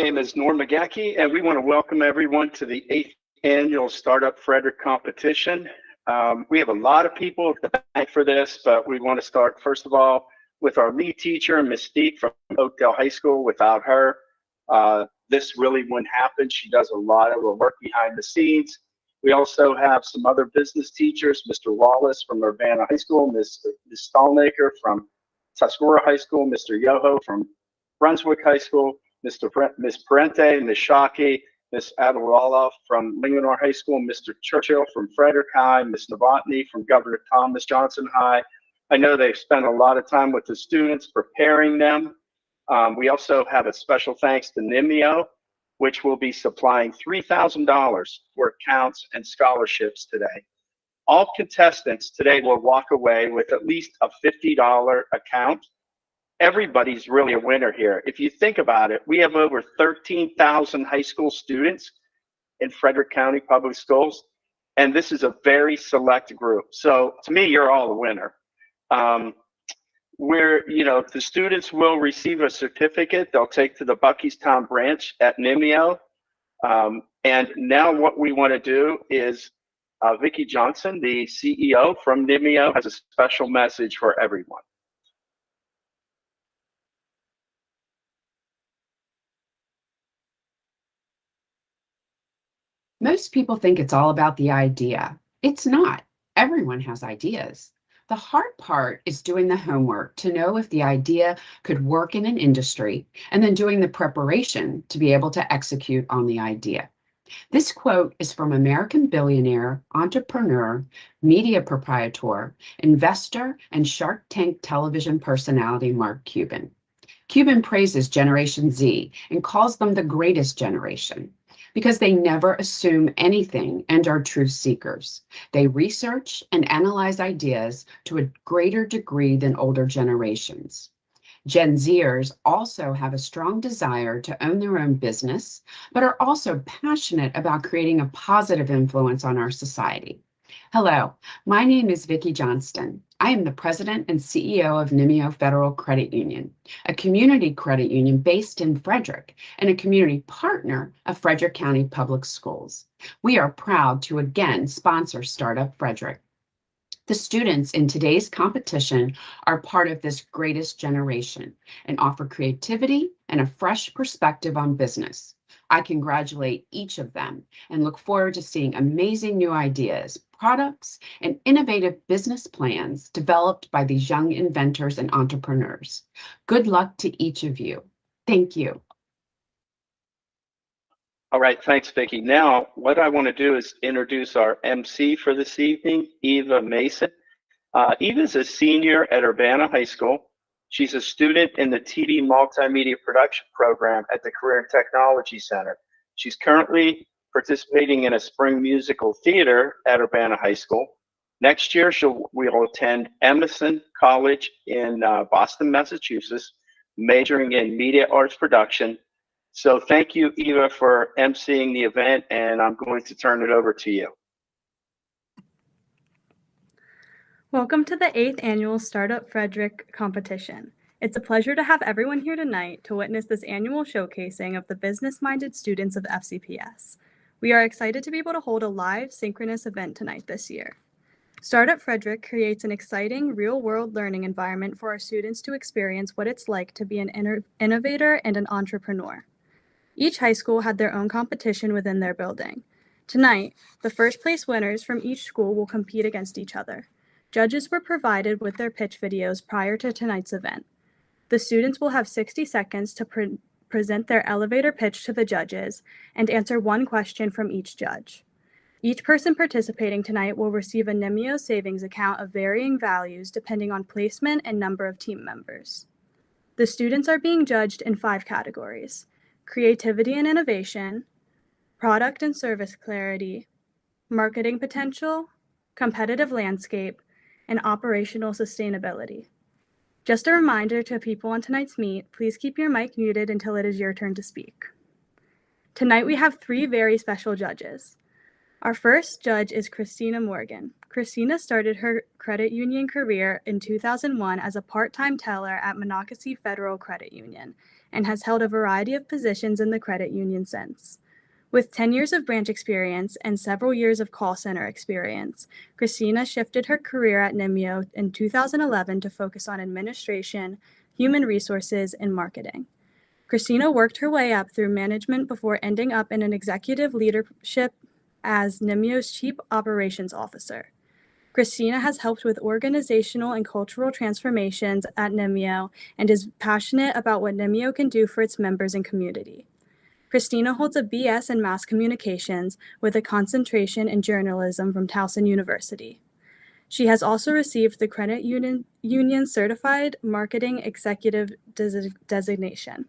name is Norm McGackie, and we want to welcome everyone to the 8th annual StartUp Frederick competition. We have a lot of people at the bank for this, but we want to start, first of all, with our lead teacher, Mystique from Oakdale High School. Without her, this really wouldn't happen. She does a lot of the work behind the scenes. We also have some other business teachers, Mr. Wallace from Urbana High School, Ms. Stallnaker from Tuscarora High School, Mr. Yoho from Brunswick High School, Ms. Parente, Ms. Shockey, Ms. Adewala from Linganore High School, Mr. Churchill from Frederick High, Ms. Novotny from Governor Thomas Johnson High. I know they've spent a lot of time with the students preparing them. We also have a special thanks to NIMEO, which will be supplying $3,000 for accounts and scholarships today. All contestants today will walk away with at least a $50 account. Everybody's really a winner here. If you think about it, we have over 13,000 high school students in Frederick County Public Schools, and this is a very select group. So to me, you're all a winner. The students will receive a certificate they'll take to the Buckystown branch at NIMEO. And now what we want to do is Vicki Johnson, the CEO from NIMEO, has a special message for everyone. Most people think it's all about the idea. It's not. Everyone has ideas. The hard part is doing the homework to know if the idea could work in an industry, and then doing the preparation to be able to execute on the idea. This quote is from American billionaire, entrepreneur, media proprietor, investor, and Shark Tank television personality Mark Cuban. Cuban praises Generation Z and calls them the greatest generation, because they never assume anything and are truth seekers. They research and analyze ideas to a greater degree than older generations. Gen Zers also have a strong desire to own their own business, but are also passionate about creating a positive influence on our society. Hello, my name is Vicki Johnston. I am the president and CEO of NIMEO Federal Credit Union, a community credit union based in Frederick and a community partner of Frederick County Public Schools. We are proud to again sponsor StartUp Frederick. The students in today's competition are part of this greatest generation and offer creativity and a fresh perspective on business. I congratulate each of them and look forward to seeing amazing new ideas, products, and innovative business plans developed by these young inventors and entrepreneurs. Good luck to each of you. Thank you. All right, thanks, Vicki. Now, what I want to do is introduce our MC for this evening, Eva Mason. Eva is a senior at Urbana High School. She's a student in the TV Multimedia Production Program at the Career and Technology Center. She's currently participating in a spring musical theater at Urbana High School. Next year, we'll attend Emerson College in Boston, Massachusetts, majoring in media arts production. So thank you, Eva, for emceeing the event, and I'm going to turn it over to you. Welcome to the 8th annual StartUp Frederick competition. It's a pleasure to have everyone here tonight to witness this annual showcasing of the business-minded students of FCPS. We are excited to be able to hold a live, synchronous event tonight this year. StartUp Frederick creates an exciting, real-world learning environment for our students to experience what it's like to be an innovator and an entrepreneur. Each high school had their own competition within their building. Tonight, the first-place winners from each school will compete against each other. Judges were provided with their pitch videos prior to tonight's event. The students will have 60 seconds to present their elevator pitch to the judges and answer one question from each judge. Each person participating tonight will receive a NIMEO savings account of varying values depending on placement and number of team members. The students are being judged in 5 categories: creativity and innovation, product and service clarity, marketing potential, competitive landscape, and operational sustainability. Just a reminder to people on tonight's meet, please keep your mic muted until it is your turn to speak. Tonight we have 3 very special judges. Our first judge is Christina Morgan. Christina started her credit union career in 2001 as a part-time teller at Monocacy Federal Credit Union and has held a variety of positions in the credit union since. With 10 years of branch experience and several years of call center experience, Christina shifted her career at Nimio in 2011 to focus on administration, human resources, and marketing. Christina worked her way up through management before ending up in an executive leadership as Nimio's Chief Operations Officer. Christina has helped with organizational and cultural transformations at Nimio and is passionate about what Nimio can do for its members and community. Christina holds a BS in Mass Communications with a concentration in journalism from Towson University. She has also received the Credit Union Certified Marketing Executive designation.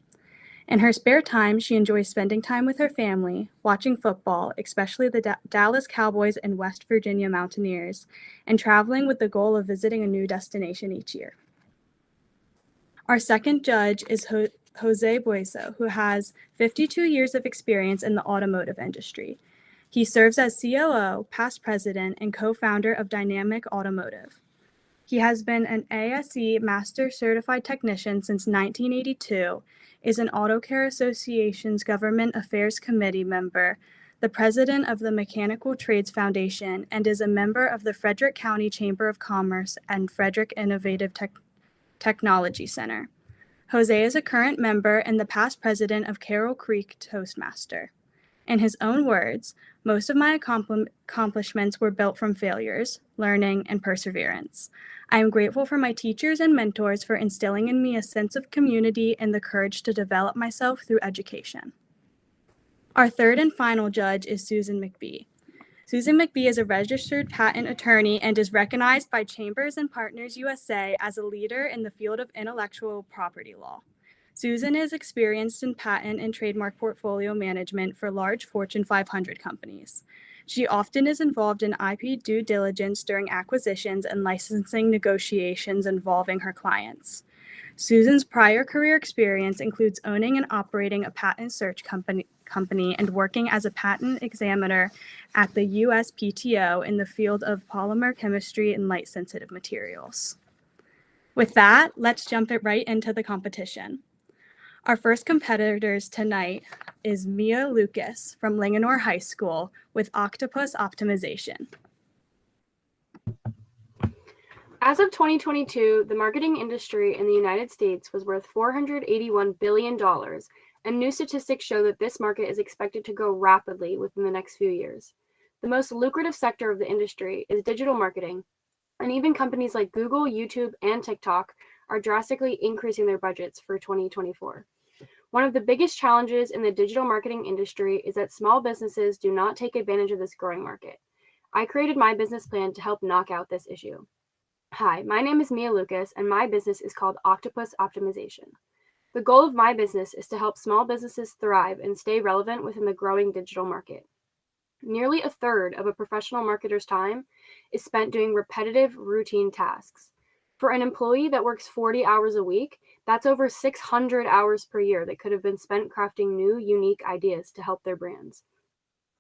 In her spare time, she enjoys spending time with her family, watching football, especially the Dallas Cowboys and West Virginia Mountaineers, and traveling with the goal of visiting a new destination each year. Our second judge is Jose Bueso, who has 52 years of experience in the automotive industry. He serves as COO, past president, and co-founder of Dynamic Automotive. He has been an ASE Master Certified Technician since 1982, is an Auto Care Association's Government Affairs Committee member, the president of the Mechanical Trades Foundation, and is a member of the Frederick County Chamber of Commerce and Frederick Innovative Technology Center. Jose is a current member and the past president of Carroll Creek Toastmaster. In his own words, most of my accomplishments were built from failures, learning, and perseverance. I am grateful for my teachers and mentors for instilling in me a sense of community and the courage to develop myself through education. Our third and final judge is Susan McBee. Susan McBee is a registered patent attorney and is recognized by Chambers and Partners USA as a leader in the field of intellectual property law. Susan is experienced in patent and trademark portfolio management for large Fortune 500 companies. She often is involved in IP due diligence during acquisitions and licensing negotiations involving her clients. Susan's prior career experience includes owning and operating a patent search company and working as a patent examiner at the USPTO in the field of polymer chemistry and light-sensitive materials. With that, let's jump it right into the competition. Our first competitors tonight is Mia Lucas from Linganore High School with Octopus Optimization. As of 2022, the marketing industry in the United States was worth $481 billion, and new statistics show that this market is expected to grow rapidly within the next few years. The most lucrative sector of the industry is digital marketing, and even companies like Google, YouTube, and TikTok are drastically increasing their budgets for 2024. One of the biggest challenges in the digital marketing industry is that small businesses do not take advantage of this growing market. I created my business plan to help knock out this issue. Hi, my name is Mia Lucas, and my business is called Octopus Optimization. The goal of my business is to help small businesses thrive and stay relevant within the growing digital market. Nearly a third of a professional marketer's time is spent doing repetitive, routine tasks. For an employee that works 40 hours a week, that's over 600 hours per year that could have been spent crafting new, unique ideas to help their brands.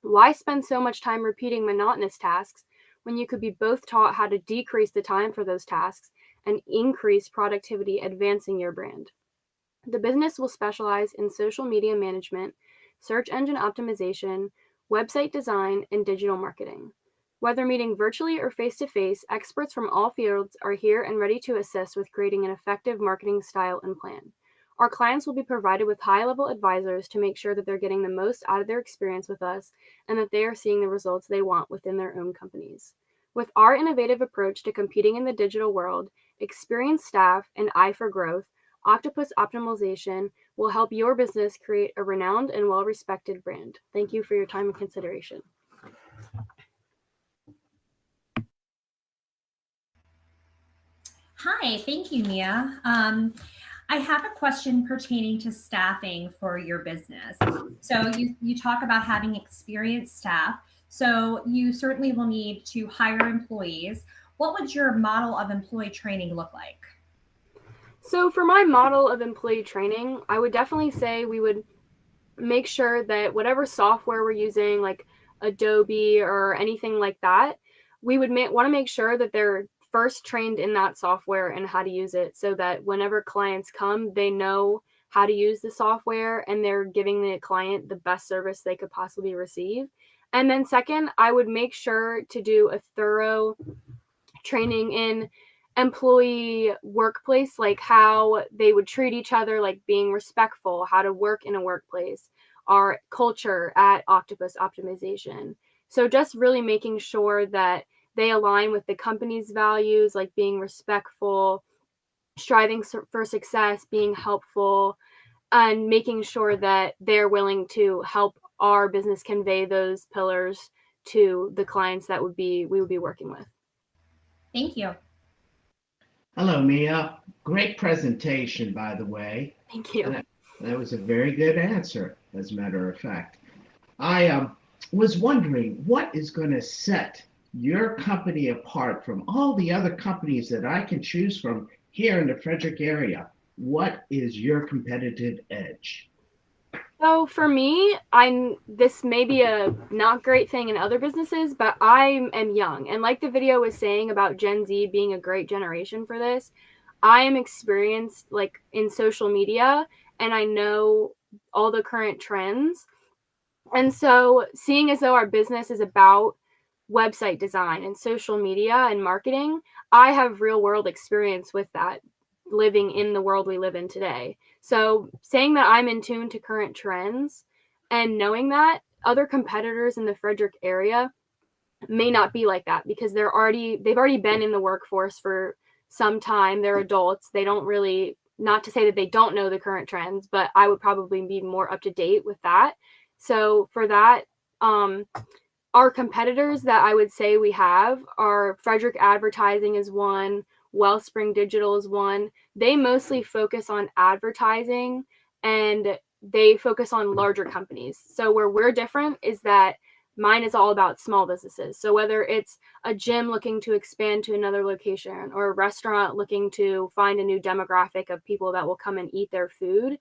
Why spend so much time repeating monotonous tasks when you could be both taught how to decrease the time for those tasks and increase productivity, advancing your brand? The business will specialize in social media management, search engine optimization, website design, and digital marketing. Whether meeting virtually or face-to-face, experts from all fields are here and ready to assist with creating an effective marketing style and plan. Our clients will be provided with high-level advisors to make sure that they're getting the most out of their experience with us and that they are seeing the results they want within their own companies. With our innovative approach to competing in the digital world, experienced staff, and eye for growth, Octopus Optimization will help your business create a renowned and well-respected brand. Thank you for your time and consideration. Hi, thank you, Mia. I have a question pertaining to staffing for your business. So you talk about having experienced staff. So you certainly will need to hire employees. What would your model of employee training look like? So for my model of employee training, I would definitely say we would make sure that whatever software we're using, like Adobe or anything like that, we would want to make sure that they're first trained in that software and how to use it, so that whenever clients come, they know how to use the software and they're giving the client the best service they could possibly receive. And then second, I would make sure to do a thorough training in employee workplace, like how they would treat each other, like being respectful, how to work in a workplace, our culture at Octopus Optimization. So just really making sure that they align with the company's values, like being respectful, striving for success, being helpful, and making sure that they're willing to help our business convey those pillars to the clients that we would be working with. Thank you. Hello, Mia. Great presentation, by the way. Thank you. And that was a very good answer, as a matter of fact. I was wondering, what is going to set your company apart from all the other companies that I can choose from here in the Frederick area? What is your competitive edge? So for me, this may be a not great thing in other businesses, but I am young. And like the video was saying about Gen Z being a great generation for this, I am experienced like in social media, and I know all the current trends. And so seeing as though our business is about website design and social media and marketing, I have real world experience with that, living in the world we live in today. So saying that I'm in tune to current trends and knowing that other competitors in the Frederick area may not be like that, because they've already been in the workforce for some time. They're adults. They don't really, not to say that they don't know the current trends, but I would probably be more up to date with that. So for that, our competitors that I would say we have are Frederick Advertising is one, Wellspring Digital is one. They mostly focus on advertising and they focus on larger companies. So where we're different is that mine is all about small businesses. So whether it's a gym looking to expand to another location or a restaurant looking to find a new demographic of people that will come and eat their food,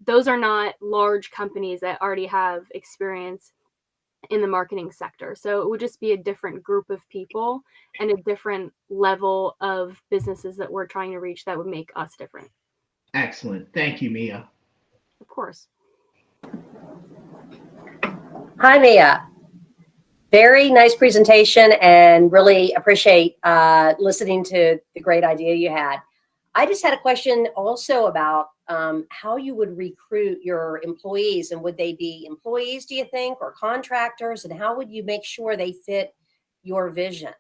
those are not large companies that already have experience in the marketing sector. So it would just be a different group of people and a different level of businesses that we're trying to reach that would make us different. Excellent. Thank you, Mia. Of course. Hi, Mia. Very nice presentation and really appreciate listening to the great idea you had. I just had a question also about how you would recruit your employees, and would they be employees, do you think, or contractors, and how would you make sure they fit your vision?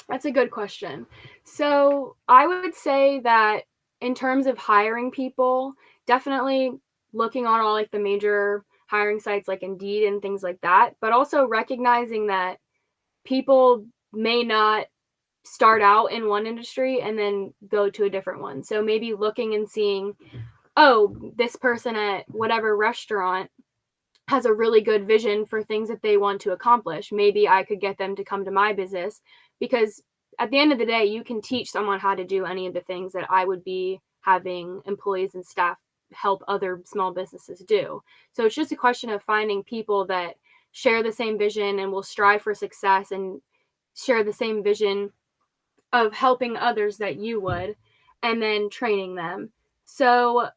That's a good question. So I would say that in terms of hiring people, definitely looking on all like the major hiring sites like Indeed and things like that, but also recognizing that people may not start out in one industry and then go to a different one. So maybe looking and seeing, oh, this person at whatever restaurant has a really good vision for things that they want to accomplish. Maybe I could get them to come to my business, because at the end of the day, you can teach someone how to do any of the things that I would be having employees and staff help other small businesses do. So it's just a question of finding people that share the same vision and will strive for success and share the same vision of helping others that you would, and then training them. So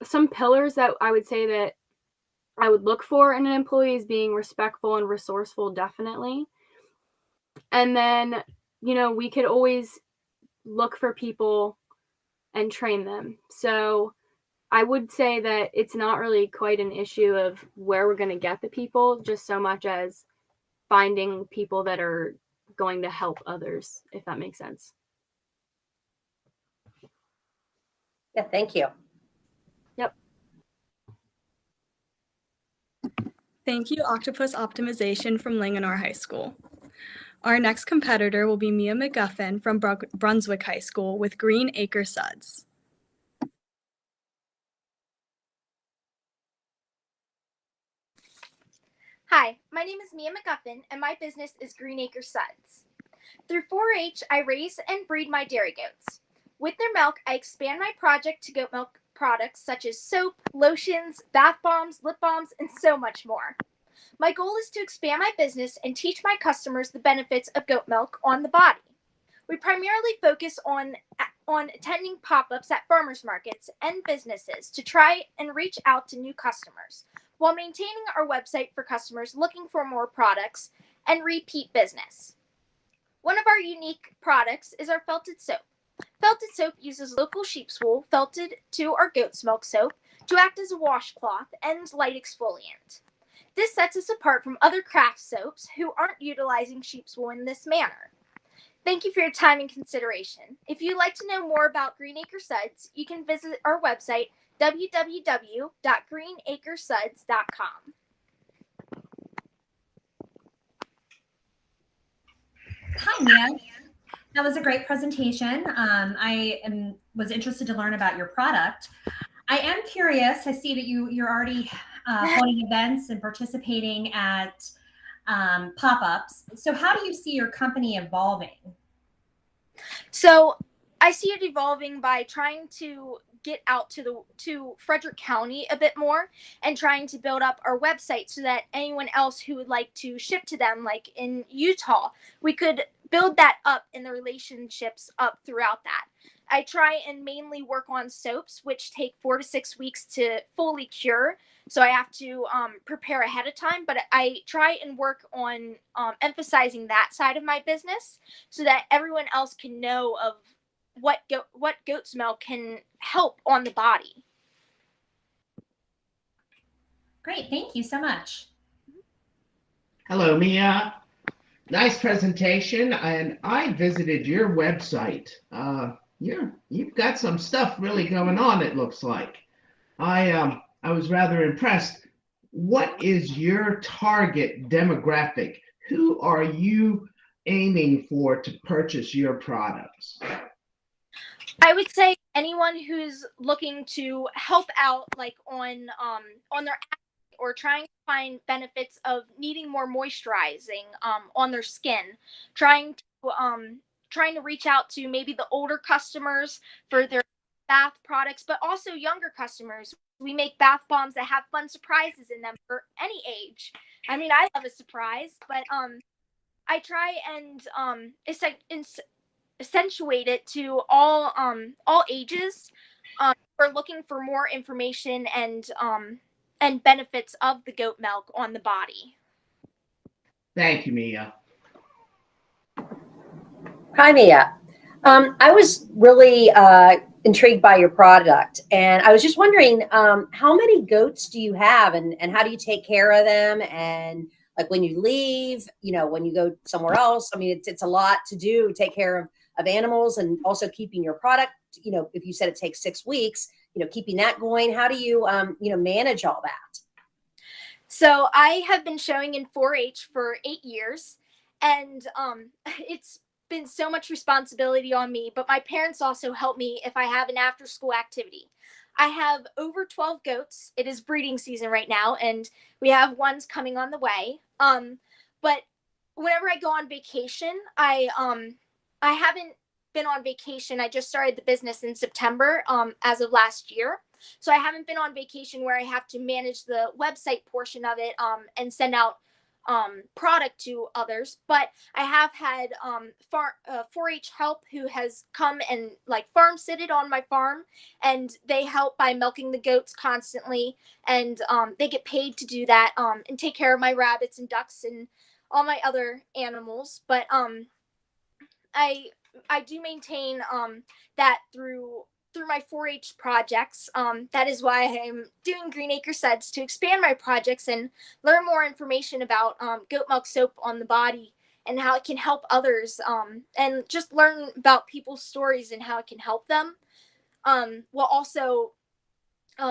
some pillars that I would say that I would look for in an employee is being respectful and resourceful, definitely. And then, we could always look for people and train them. So I would say that it's not really quite an issue of where we're going to get the people, just so much as finding people that are going to help others, if that makes sense. Yeah, thank you. Yep. Thank you, Octopus Optimization from Linganore High School. Our next competitor will be Mia McGuffin from Brunswick High School with Green Acre Suds. Hi, my name is Mia McGuffin, and my business is Green Acre Suds. Through 4-H, I raise and breed my dairy goats. With their milk, I expand my project to goat milk products such as soap, lotions, bath bombs, lip balms, and so much more. My goal is to expand my business and teach my customers the benefits of goat milk on the body. We primarily focus on attending pop-ups at farmers markets and businesses to try and reach out to new customers while maintaining our website for customers looking for more products and repeat business. One of our unique products is our felted soap. Felted soap uses local sheep's wool felted to our goat's milk soap to act as a washcloth and light exfoliant. This sets us apart from other craft soaps who aren't utilizing sheep's wool in this manner. Thank you for your time and consideration. If you'd like to know more about Greenacre Suds, you can visit our website, www.greenacresuds.com. Hi, Mia. That was a great presentation. Was interested to learn about your product. I am curious. I see that you're already holding events and participating at pop-ups. So how do you see your company evolving? So I see it evolving by trying to get out to Frederick County a bit more and trying to build up our website so that anyone else who would like to ship to them, like in Utah, we could build that up and the relationships up throughout that. I try and mainly work on soaps, which take 4 to 6 weeks to fully cure. So I have to prepare ahead of time, but I try and work on emphasizing that side of my business so that everyone else can know of what goat's milk can help on the body. Great, thank you so much. Hello, Mia. Nice presentation, and I visited your website. You've got some stuff really going on, it looks like. I was rather impressed. What is your target demographic? Who are you aiming for to purchase your products? I would say anyone who's looking to help out, like on their or trying to find benefits of needing more moisturizing on their skin, trying to reach out to maybe the older customers for their bath products, but also younger customers. We make bath bombs that have fun surprises in them for any age. I mean, I love a surprise, but I try and accentuate it to all ages. We're looking for more information and benefits of the goat milk on the body. Thank you, Mia. Hi, Mia. I was really intrigued by your product, and I was just wondering, how many goats do you have, and how do you take care of them? And like when you leave, when you go somewhere else, I mean, it's a lot to do, take care of animals, and also keeping your product, if you said it takes 6 weeks, keeping that going. How do you, manage all that? So I have been showing in 4-H for 8 years, and it's been so much responsibility on me, but my parents also help me if I have an after school activity. I have over 12 goats. It is breeding season right now, and we have ones coming on the way. But whenever I go on vacation, I haven't been on vacation. I just started the business in September as of last year. So I haven't been on vacation where I have to manage the website portion of it and send out product to others. But I have had 4-H help who has come and like farm sitted on my farm, and they help by milking the goats constantly, and they get paid to do that and take care of my rabbits and ducks and all my other animals. But I do maintain that through my 4-H projects. That is why I'm doing Greenacre Suds, to expand my projects and learn more information about goat milk soap on the body and how it can help others, and just learn about people's stories and how it can help them, while also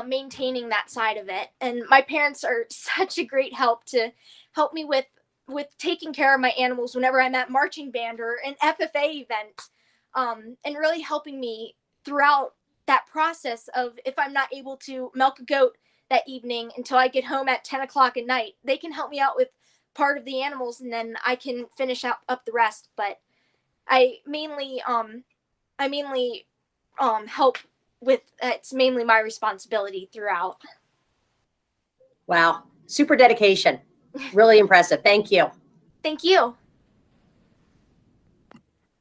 maintaining that side of it. And my parents are such a great help to help me with taking care of my animals whenever I'm at marching band or an FFA event, and really helping me throughout that process of if I'm not able to milk a goat that evening until I get home at 10 o'clock at night, they can help me out with part of the animals, and then I can finish up the rest. But I mainly help with, it's mainly my responsibility throughout. Wow, super dedication. Really impressive. Thank you. Thank you.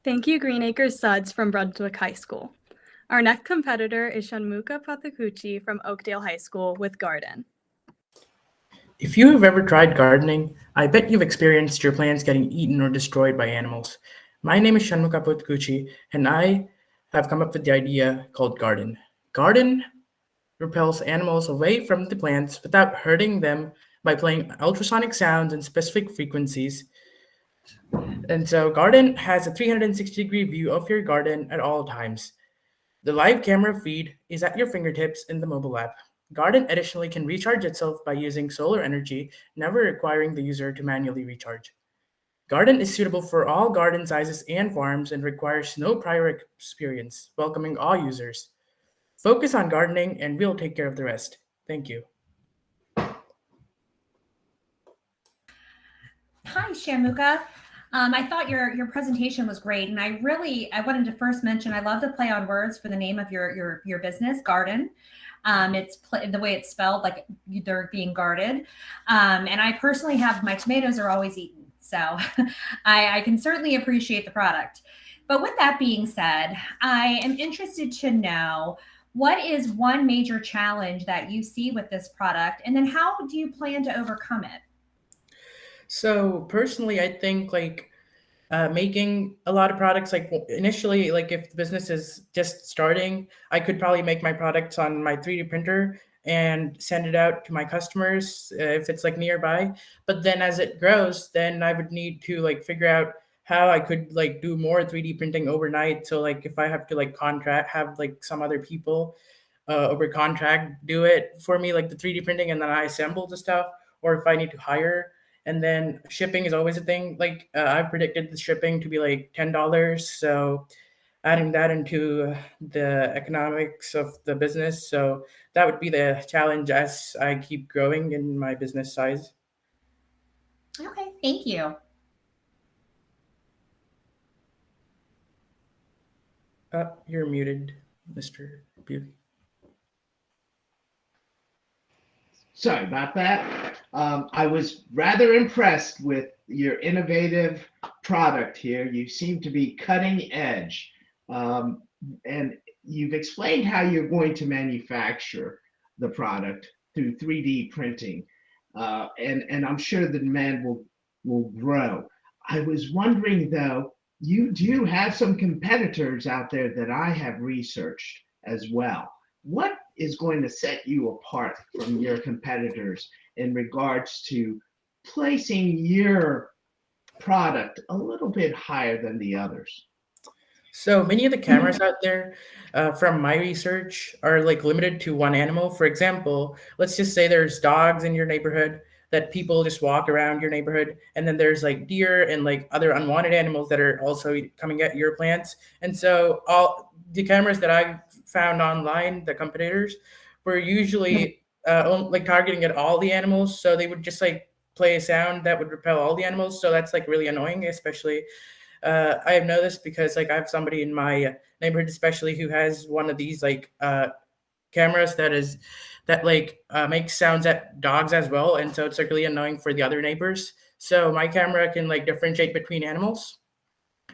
Thank you, Greenacres Suds from Brunswick High School. Our next competitor is Shanmuka Pathakuchi from Oakdale High School with Garden. If you have ever tried gardening, I bet you've experienced your plants getting eaten or destroyed by animals. My name is Shanmuka Pathakuchi, and I have come up with the idea called Garden. Garden repels animals away from the plants without hurting them by playing ultrasonic sounds and specific frequencies. And so Garden has a 360-degree view of your garden at all times. The live camera feed is at your fingertips in the mobile app. Garden additionally can recharge itself by using solar energy, never requiring the user to manually recharge. Garden is suitable for all garden sizes and farms and requires no prior experience, welcoming all users. Focus on gardening and we'll take care of the rest. Thank you. Hi, Shamuka. I thought your presentation was great, and I wanted to first mention I love the play on words for the name of your business, Garden. It's the way it's spelled, like they're being guarded. And I personally have my tomatoes are always eaten, so I can certainly appreciate the product. But with that being said, I am interested to know what is one major challenge that you see with this product, and then how do you plan to overcome it? So personally, I think making a lot of products, like initially, like if the business is just starting, I could probably make my products on my 3D printer and send it out to my customers if it's like nearby. But then as it grows, then I would need to like figure out how I could like do more 3D printing overnight. So like if I have to like have like some other people over contract do it for me, like the 3D printing, and then I assemble the stuff, or if I need to hire. And then shipping is always a thing. Like I've predicted the shipping to be like $10. So adding that into the economics of the business. So that would be the challenge as I keep growing in my business size. Okay, thank you. You're muted, Mr. Beauty. Sorry about that. I was rather impressed with your innovative product here. You seem to be cutting edge. And you've explained how you're going to manufacture the product through 3D printing. And I'm sure the demand will grow. I was wondering, though, you do have some competitors out there that I have researched as well. What is going to set you apart from your competitors in regards to placing your product a little bit higher than the others? So many of the cameras out there, from my research, are like limited to one animal. For example, let's just say there's dogs in your neighborhood that people just walk around your neighborhood, and then there's like deer and like other unwanted animals that are also coming at your plants. And so all the cameras that I found online, the competitors, were usually like targeting at all the animals. So they would just like play a sound that would repel all the animals. So that's like really annoying, especially I have noticed because like I have somebody in my neighborhood, especially who has one of these like cameras that makes sounds at dogs as well, and so it's like really annoying for the other neighbors. So my camera can like differentiate between animals,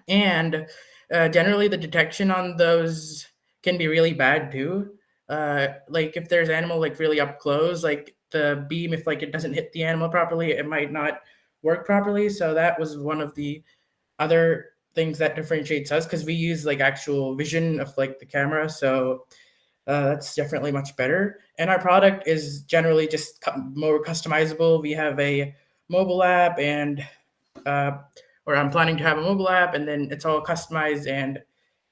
and generally the detection on those can be really bad too. Like if there's animal like really up close, like the beam, if like it doesn't hit the animal properly, it might not work properly. So that was one of the other things that differentiates us, because we use like actual vision of like the camera. So that's definitely much better. And our product is generally just more customizable. We have a mobile app, and or I'm planning to have a mobile app, and then it's all customized and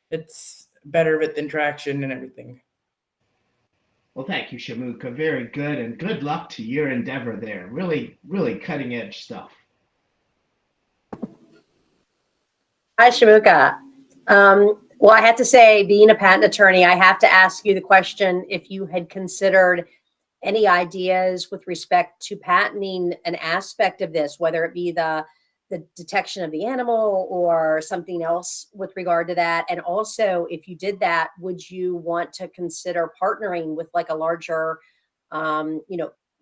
it's better with interaction and everything. Well, thank you, Shamuka. Very good, and good luck to your endeavor there. Really, really cutting edge stuff. Hi, Shamuka. Well, I have to say, being a patent attorney, I have to ask you the question if you had considered any ideas with respect to patenting an aspect of this, whether it be the detection of the animal or something else with regard to that. And also, if you did that, would you want to consider partnering with like a larger,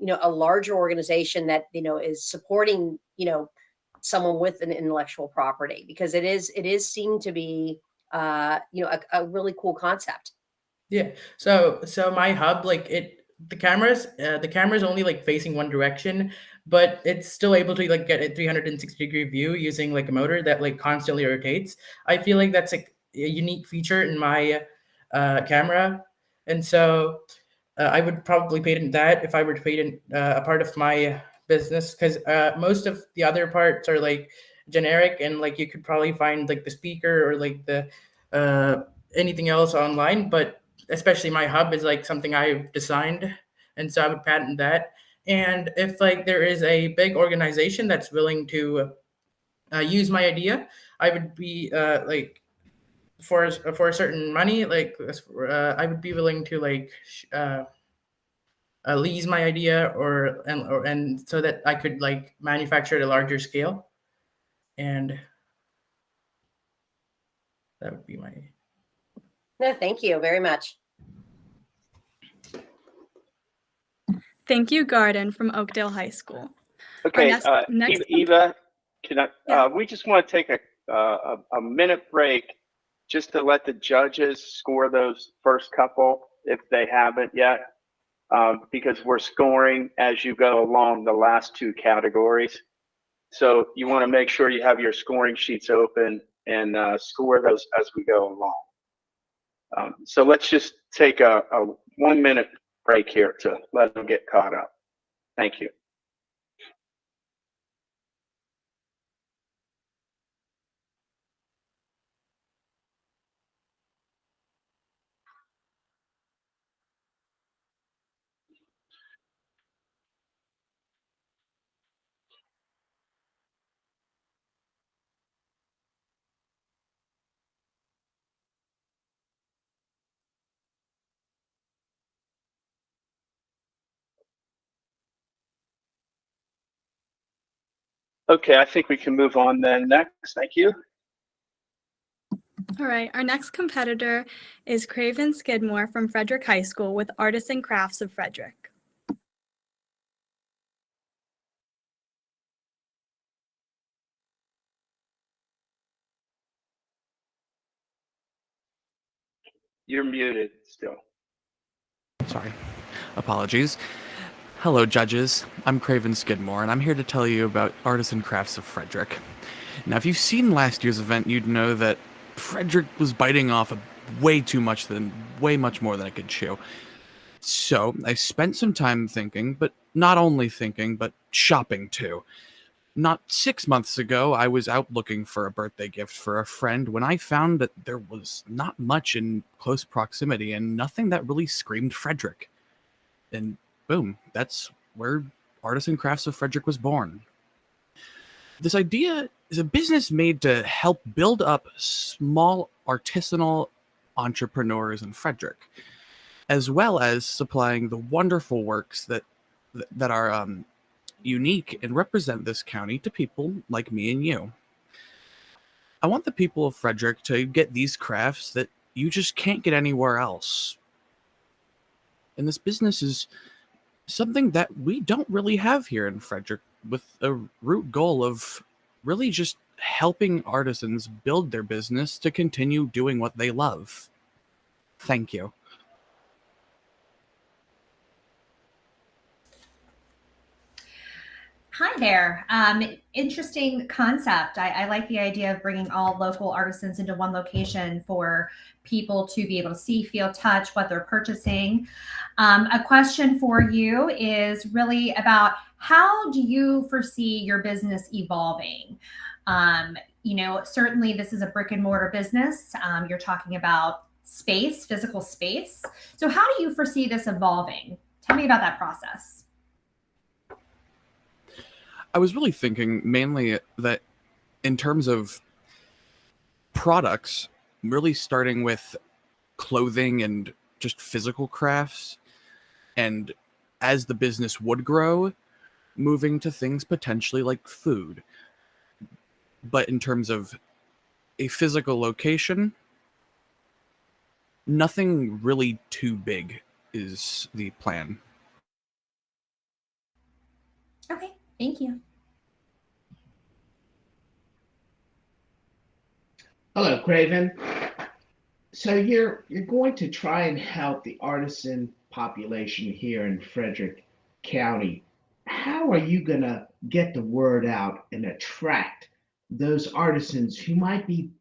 a larger organization that, is supporting, someone with an intellectual property, because it is seen to be, a really cool concept. Yeah. So my hub, like the camera's only like facing one direction, but it's still able to like get a 360-degree view using like a motor that like constantly rotates. I feel like that's like a unique feature in my camera, and so I would probably patent that if I were to patent a part of my business, because most of the other parts are like generic, and like you could probably find like the speaker or like the anything else online, but especially my hub is like something I've designed, and so I would patent that. And if like there is a big organization that's willing to use my idea, I would be for a certain money, like I would be willing to like lease my idea, and so that I could like manufacture at a larger scale, and that would be my. No, thank you very much. Thank you, Garden from Oakdale High School. Okay, next Eva, can I? Yeah. We just want to take a minute break just to let the judges score those first couple if they haven't yet, because we're scoring as you go along the last two categories. So you want to make sure you have your scoring sheets open and score those as we go along. So let's just take a 1 minute break here to let them get caught up. Thank you. Okay, I think we can move on then next. Thank you. All right, our next competitor is Craven Skidmore from Frederick High School with Artists and Crafts of Frederick. You're muted still. Sorry. Apologies. Hello, judges. I'm Craven Skidmore, and I'm here to tell you about Artists and Crafts of Frederick. Now, if you've seen last year's event, you'd know that Frederick was biting off way much more than I could chew. So, I spent some time thinking, but not only thinking, but shopping too. Not 6 months ago, I was out looking for a birthday gift for a friend when I found that there was not much in close proximity and nothing that really screamed Frederick. And boom, that's where Artists and Crafts of Frederick was born. This idea is a business made to help build up small artisanal entrepreneurs in Frederick, as well as supplying the wonderful works that are unique and represent this county to people like me and you. I want the people of Frederick to get these crafts that you just can't get anywhere else. And this business is something that we don't really have here in Frederick, with a root goal of really just helping artisans build their business to continue doing what they love. Thank you. Hi there. Interesting concept. I like the idea of bringing all local artisans into one location for people to be able to see, feel, touch what they're purchasing. A question for you is really about, how do you foresee your business evolving? Certainly this is a brick and mortar business. You're talking about space, physical space. So how do you foresee this evolving? Tell me about that process. I was really thinking mainly that in terms of products, really starting with clothing and just physical crafts, and as the business would grow, moving to things potentially like food. But in terms of a physical location, nothing really too big is the plan. Okay, thank you. Hello, Craven. So you're going to try and help the artisan population here in Frederick County. How are you going to get the word out and attract those artisans who might be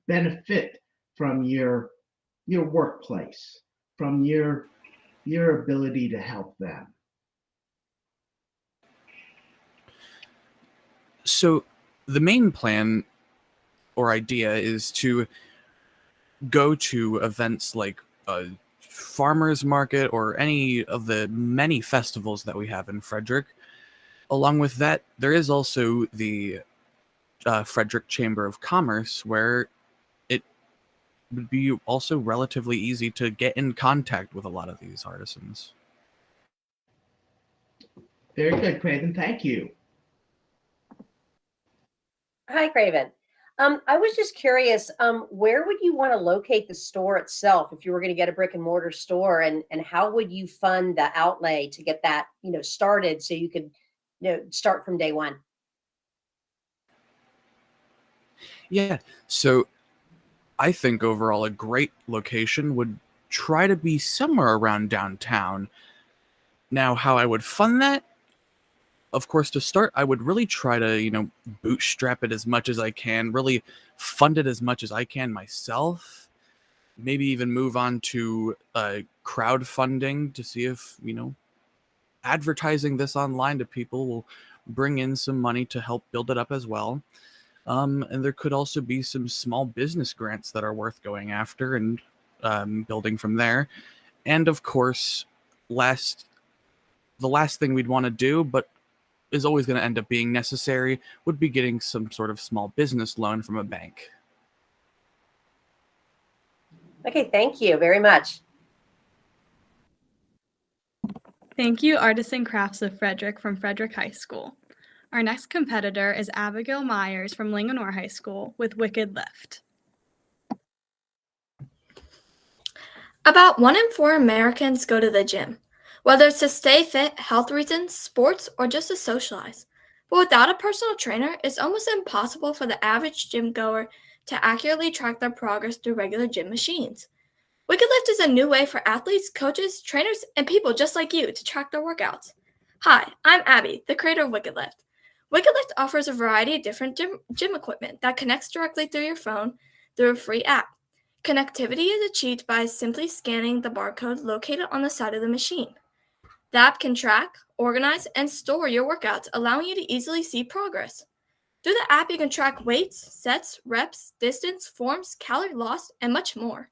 benefit from your workplace, from your ability to help them? So the main plan or idea is to go to events like a farmers market or any of the many festivals that we have in Frederick. Along with that, there is also the Frederick Chamber of Commerce, where it would be also relatively easy to get in contact with a lot of these artisans. Very good, Craven. Thank you. Hi, Craven. I was just curious, where would you want to locate the store itself if you were going to get a brick and mortar store, and how would you fund the outlay to get that, started so you could, start from day one? Yeah, so I think overall a great location would try to be somewhere around downtown. Now, how I would fund that? Of course, to start, I would really try to, bootstrap it as much as I can, really fund it as much as I can myself. Maybe even move on to crowdfunding to see if, advertising this online to people will bring in some money to help build it up as well. And there could also be some small business grants that are worth going after and building from there. And of course, the last thing we'd want to do, but is always going to end up being necessary, would be getting some sort of small business loan from a bank. Okay, thank you very much. Thank you, Artisan Crafts of Frederick from Frederick High School. Our next competitor is Abigail Myers from Linganore High School with Wicked Lift. About 1 in 4 Americans go to the gym, whether it's to stay fit, health reasons, sports, or just to socialize. But without a personal trainer, it's almost impossible for the average gym goer to accurately track their progress through regular gym machines. Wicked Lift is a new way for athletes, coaches, trainers, and people just like you to track their workouts. Hi, I'm Abby, the creator of Wicked Lift. Wicked Lift offers a variety of different gym equipment that connects directly through your phone through a free app. Connectivity is achieved by simply scanning the barcode located on the side of the machine. The app can track, organize, and store your workouts, allowing you to easily see progress. Through the app, you can track weights, sets, reps, distance, forms, calorie loss, and much more.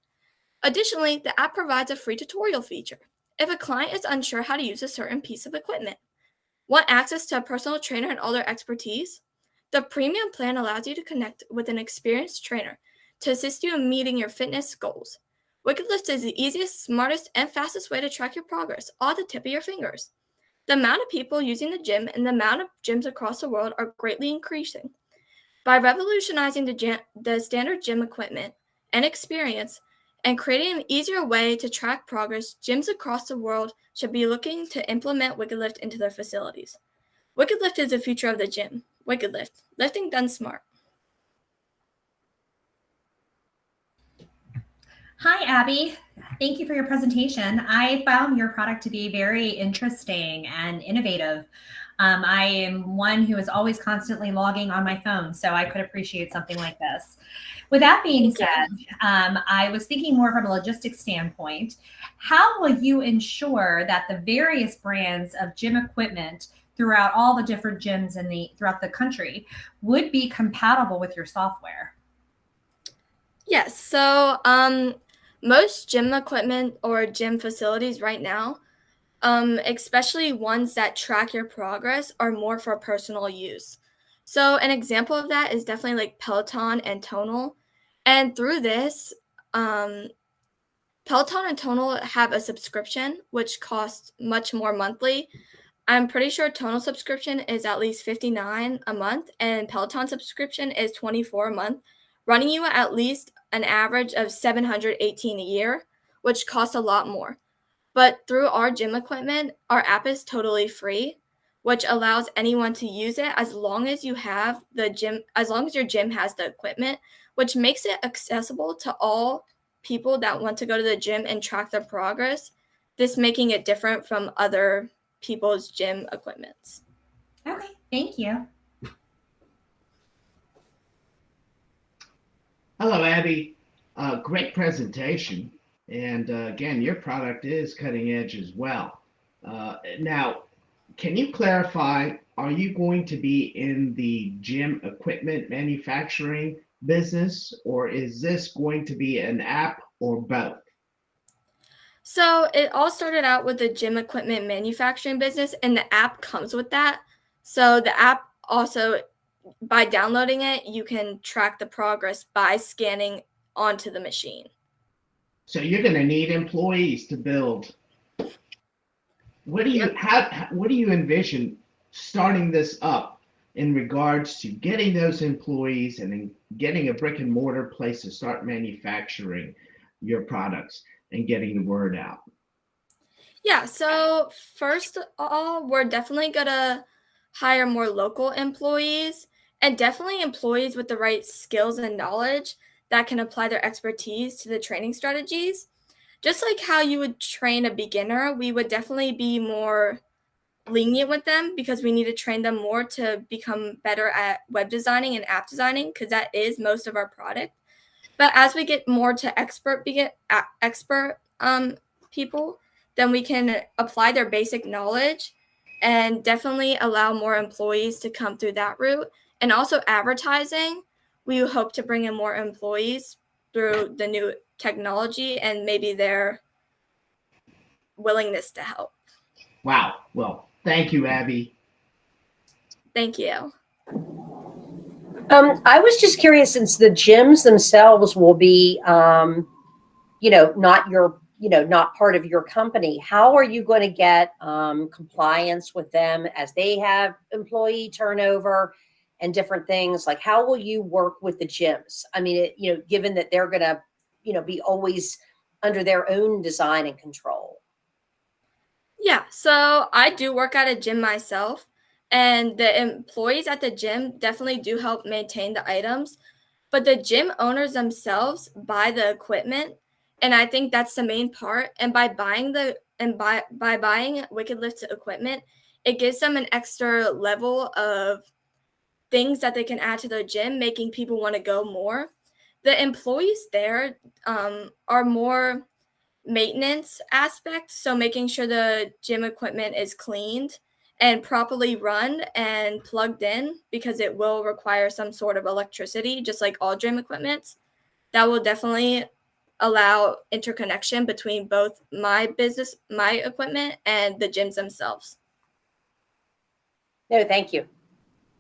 Additionally, the app provides a free tutorial feature if a client is unsure how to use a certain piece of equipment. Want access to a personal trainer and all their expertise? The premium plan allows you to connect with an experienced trainer to assist you in meeting your fitness goals. Wicked Lift is the easiest, smartest, and fastest way to track your progress, all at the tip of your fingers. The amount of people using the gym and the amount of gyms across the world are greatly increasing. By revolutionizing the standard gym equipment and experience and creating an easier way to track progress, gyms across the world should be looking to implement Wicked Lift into their facilities. Wicked Lift is the future of the gym. Wicked Lift, lifting done smart. Hi, Abby. Thank you for your presentation. I found your product to be very interesting and innovative. I am one who is always constantly logging on my phone, so I could appreciate something like this. With that being said, I was thinking more from a logistics standpoint. How will you ensure that the various brands of gym equipment throughout all the different gyms throughout the country would be compatible with your software? Yes, so most gym equipment or gym facilities right now, especially ones that track your progress, are more for personal use. So an example of that is definitely like Peloton and Tonal. And through this, Peloton and Tonal have a subscription, which costs much more monthly. I'm pretty sure Tonal subscription is at least $59 a month, and Peloton subscription is $24 a month, running you at least an average of $718 a year, which costs a lot more. But through our gym equipment, our app is totally free. which allows anyone to use it as long as you have the gym, as long as your gym has the equipment, which makes it accessible to all people that want to go to the gym and track their progress, this making it different from other people's gym equipments. Okay, thank you. Hello, Abby. Great presentation. And again, your product is cutting edge as well. Now, can you clarify, are you going to be in the gym equipment manufacturing business, or is this going to be an app or both? So it all started out with the gym equipment manufacturing business, and the app comes with that. So the app also, by downloading it, you can track the progress by scanning onto the machine. So you're going to need employees to build. What do you envision starting this up in regards to getting those employees and then getting a brick and mortar place to start manufacturing your products and getting the word out? Yeah, so first of all, we're definitely gonna hire more local employees and definitely employees with the right skills and knowledge that can apply their expertise to the training strategies. Just like how you would train a beginner, we would definitely be more lenient with them because we need to train them more to become better at web designing and app designing because that is most of our product. But as we get more to expert people, then we can apply their basic knowledge and definitely allow more employees to come through that route. And also advertising, we hope to bring in more employees through the new technology and maybe their willingness to help. Wow. Well, thank you, Abby. Thank you. I was just curious, since the gyms themselves will be, not part of your company, how are you going to get compliance with them as they have employee turnover and different things? Like, how will you work with the gyms? I mean, given that they're going to, be always under their own design and control. Yeah, so I do work at a gym myself, and the employees at the gym definitely do help maintain the items, but the gym owners themselves buy the equipment, and I think that's the main part. And by buying buying Wicked Lift equipment, it gives them an extra level of things that they can add to their gym, making people want to go more. The employees there are more maintenance aspect, so making sure the gym equipment is cleaned and properly run and plugged in, because it will require some sort of electricity, just like all gym equipment. That will definitely allow interconnection between both my business, my equipment, and the gyms themselves. No, thank you.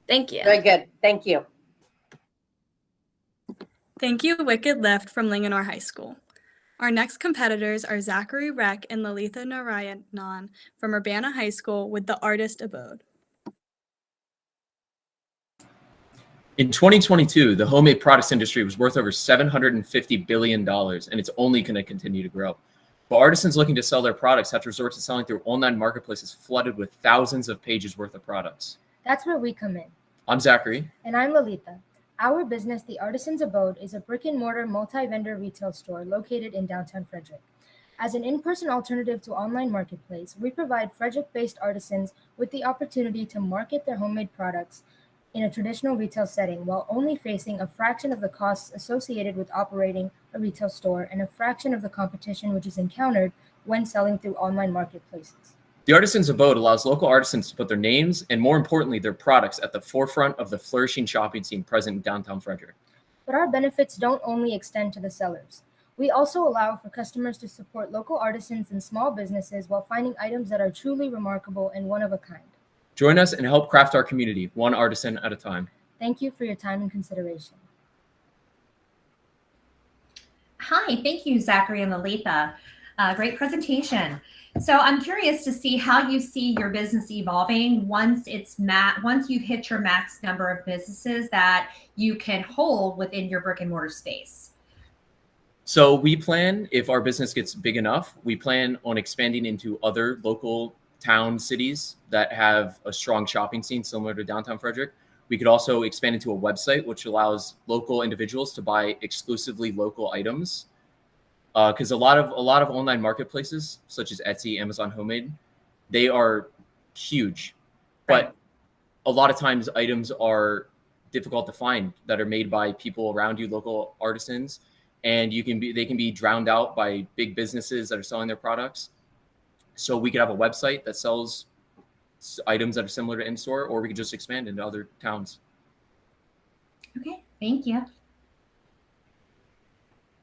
Thank you. Very good. Thank you. Thank you, Wicked Lift from Linganore High School. Our next competitors are Zachary Reck and Lalitha Narayanan from Urbana High School with the Artist Abode. In 2022, the homemade products industry was worth over $750 billion, and it's only going to continue to grow. But artisans looking to sell their products have to resort to selling through online marketplaces flooded with thousands of pages worth of products. That's where we come in. I'm Zachary. And I'm Lalitha. Our business, The Artisan's Abode, is a brick-and-mortar multi-vendor retail store located in downtown Frederick. As an in-person alternative to online marketplace, we provide Frederick-based artisans with the opportunity to market their homemade products in a traditional retail setting while only facing a fraction of the costs associated with operating a retail store and a fraction of the competition which is encountered when selling through online marketplaces. The Artisan's Abode allows local artisans to put their names and, more importantly, their products at the forefront of the flourishing shopping scene present in downtown Frederick. But our benefits don't only extend to the sellers. We also allow for customers to support local artisans and small businesses while finding items that are truly remarkable and one of a kind. Join us and help craft our community, one artisan at a time. Thank you for your time and consideration. Hi, thank you, Zachary and Lalitha. Great presentation. So I'm curious to see how you see your business evolving once you've hit your max number of businesses that you can hold within your brick and mortar space. So we plan, if our business gets big enough, we plan on expanding into other local town cities that have a strong shopping scene similar to downtown Frederick. We could also expand into a website which allows local individuals to buy exclusively local items. Because a lot of online marketplaces such as Etsy, Amazon Homemade, they are huge, but a lot of times items are difficult to find that are made by people around you, local artisans, and they can be drowned out by big businesses that are selling their products. So we could have a website that sells items that are similar to in-store, or we could just expand into other towns. Okay, thank you.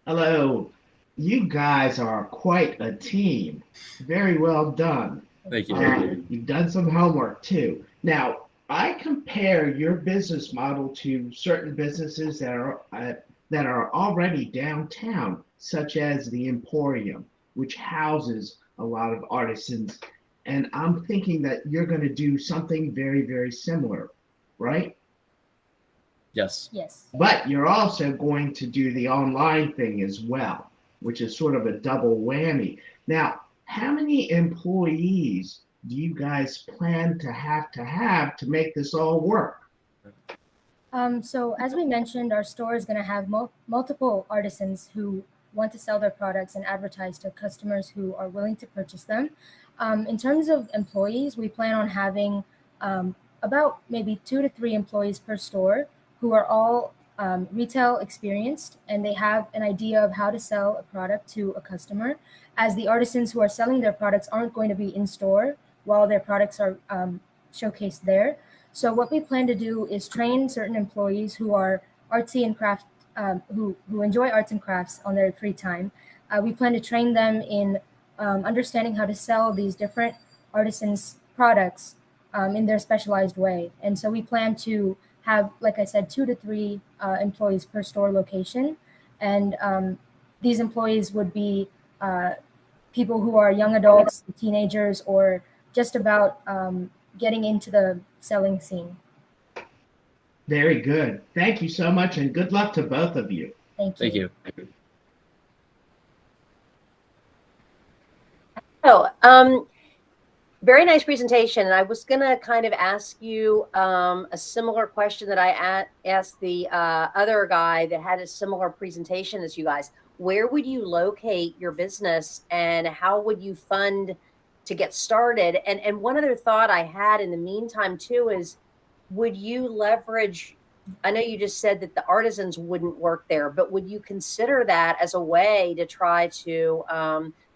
Hello. You guys are quite a team. Very well done. Thank you. You've done some homework too. Now, I compare your business model to certain businesses that are already downtown, such as the Emporium, which houses a lot of artisans. And I'm thinking that you're going to do something very, very similar, right? Yes. Yes. But you're also going to do the online thing as well, which is sort of a double whammy. Now, how many employees do you guys plan to have to make this all work? So as we mentioned, our store is going to have multiple artisans who want to sell their products and advertise to customers who are willing to purchase them. In terms of employees, we plan on having about maybe 2 to 3 employees per store who are all retail experienced, and they have an idea of how to sell a product to a customer, as the artisans who are selling their products aren't going to be in store while their products are showcased there. So what we plan to do is train certain employees who are artsy and craft, who enjoy arts and crafts on their free time. We plan to train them in understanding how to sell these different artisans' products in their specialized way. And so we plan to have, like I said, 2 to 3 employees per store location. And these employees would be people who are young adults, teenagers, or just about getting into the selling scene. Very good. Thank you so much, and good luck to both of you. Thank you. Thank you. Oh, very nice presentation. And I was going to kind of ask you a similar question that I asked the other guy that had a similar presentation as you guys. Where would you locate your business, and how would you fund to get started? And one other thought I had in the meantime too is, would you leverage, I know you just said that the artisans wouldn't work there, but would you consider that as a way to try to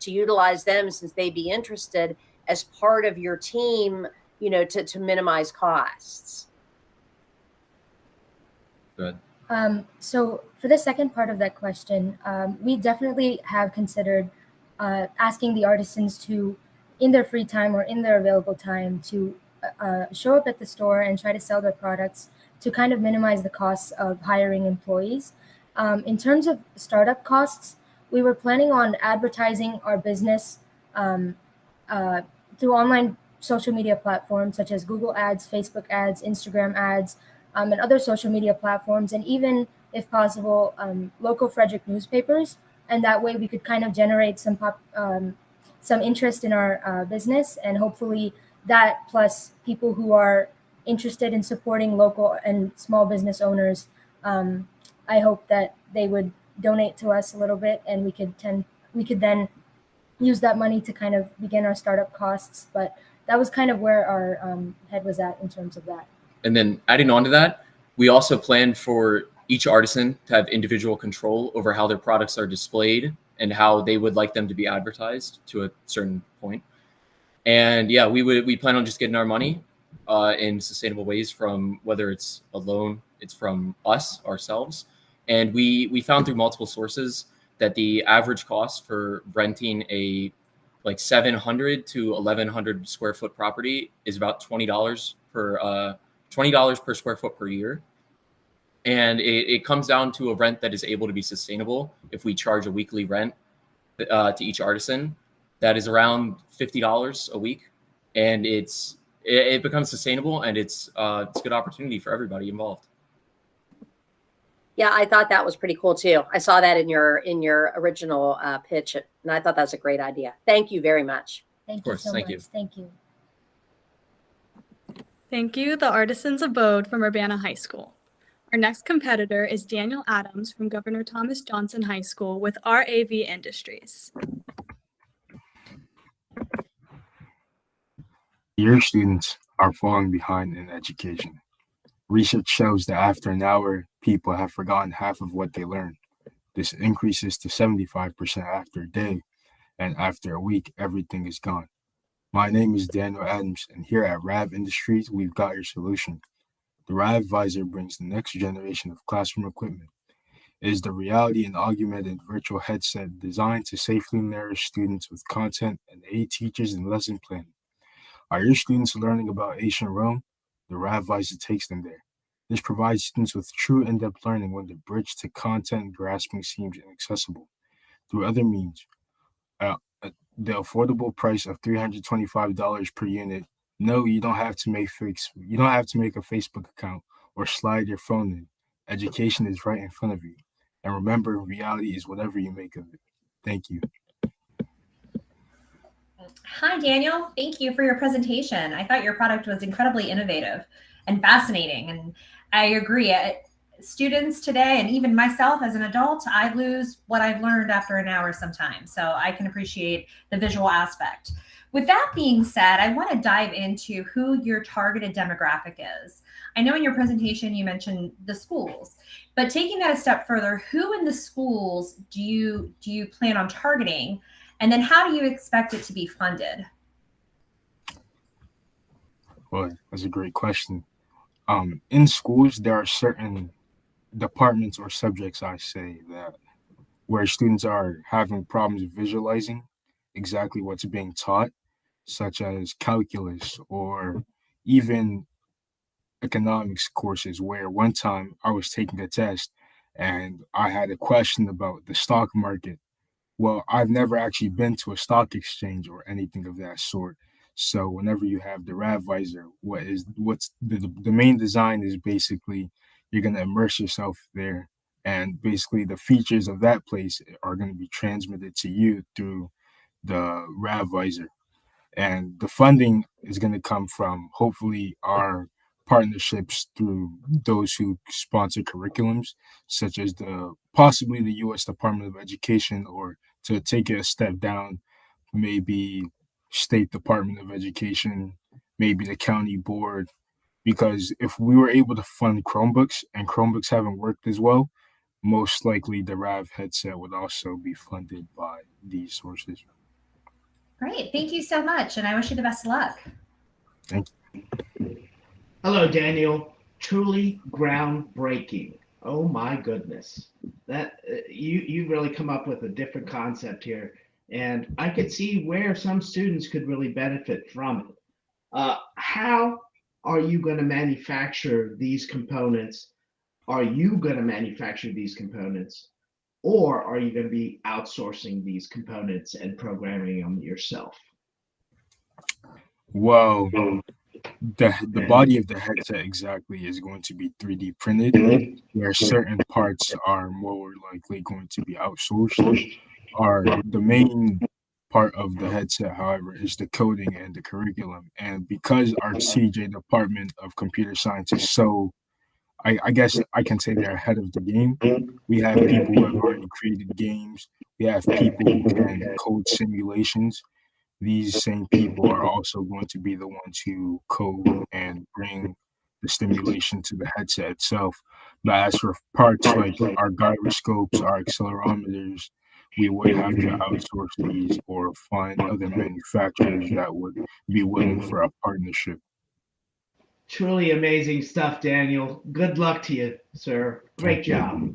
utilize them, since they'd be interested, as part of your team, you know, to minimize costs? Good. So for the second part of that question, we definitely have considered asking the artisans to, in their free time or in their available time, to show up at the store and try to sell their products to kind of minimize the costs of hiring employees. In terms of startup costs, we were planning on advertising our business through online social media platforms such as Google Ads, Facebook Ads, Instagram Ads, and other social media platforms, and even, if possible, local Frederick newspapers. And that way we could kind of generate some interest in our business, and hopefully that, plus people who are interested in supporting local and small business owners, I hope that they would donate to us a little bit, and we could then use that money to kind of begin our startup costs. But that was kind of where our head was at in terms of that. And then adding on to that, we also plan for each artisan to have individual control over how their products are displayed and how they would like them to be advertised to a certain point. And yeah, we plan on just getting our money in sustainable ways, from whether it's a loan, it's from us ourselves. And we found through multiple sources that the average cost for renting a like 700 to 1100 square foot property is about $20 per square foot per year. And it comes down to a rent that is able to be sustainable. If we charge a weekly rent to each artisan, that is around $50 a week, and it becomes sustainable, and it's a good opportunity for everybody involved. Yeah, I thought that was pretty cool too. I saw that in your original pitch, and I thought that was a great idea. Thank you very much. Thank you so much. Thank you. Thank you, the Artisans Abode from Urbana High School. Our next competitor is Daniel Adams from Governor Thomas Johnson High School with RAV Industries. Your students are falling behind in education. Research shows that after an hour, people have forgotten half of what they learned. This increases to 75% after a day, and after a week, everything is gone. My name is Daniel Adams, and here at RAV Industries, we've got your solution. The RAV Visor brings the next generation of classroom equipment. It is the reality and augmented virtual headset designed to safely nourish students with content and aid teachers in lesson planning. Are your students learning about ancient Rome? The RAV Visor takes them there. This provides students with true in-depth learning when the bridge to content grasping seems inaccessible. Through other means, the affordable price of $325 per unit. No, you don't have to make a Facebook account or slide your phone in. Education is right in front of you. And remember, reality is whatever you make of it. Thank you. Hi, Daniel. Thank you for your presentation. I thought your product was incredibly innovative and fascinating. And I agree. Students today, and even myself as an adult, I lose what I've learned after an hour sometimes. So I can appreciate the visual aspect. With that being said, I want to dive into who your targeted demographic is. I know in your presentation you mentioned the schools, but taking that a step further, who in the schools do you plan on targeting? And then how do you expect it to be funded? Well, that's a great question. In schools, there are certain departments or subjects, I say, that where students are having problems visualizing exactly what's being taught, such as calculus or even economics courses, where one time I was taking a test and I had a question about the stock market. Well, I've never actually been to a stock exchange or anything of that sort. So whenever you have the RAV Visor, what's the main design is basically you're going to immerse yourself there, and basically the features of that place are going to be transmitted to you through the RAV Visor. And the funding is going to come from hopefully our partnerships through those who sponsor curriculums, such as possibly the U.S. Department of Education, or to take it a step down, maybe State Department of Education, maybe the county board. Because if we were able to fund Chromebooks and Chromebooks haven't worked as well, most likely the RAV headset would also be funded by these sources. Great. Thank you so much. And I wish you the best of luck. Thank you. Hello, Daniel. Truly groundbreaking. Oh my goodness. That you really come up with a different concept here. And I could see where some students could really benefit from it. How are you going to manufacture these components? Are you going to manufacture these components? Or are you going to be outsourcing these components and programming them yourself? Well, the body of the headset exactly is going to be 3D printed, where certain parts are more likely going to be outsourced. The main part of the headset, however, is the coding and the curriculum. And because our CJ Department of Computer Science is so, I guess I can say they're ahead of the game. We have people who have already created games. We have people who can code simulations. These same people are also going to be the ones who code and bring the stimulation to the headset itself. But as for parts like our gyroscopes, our accelerometers, we would have to outsource these or find other manufacturers that would be willing for a partnership. Truly amazing stuff, Daniel. Good luck to you, sir. Great job.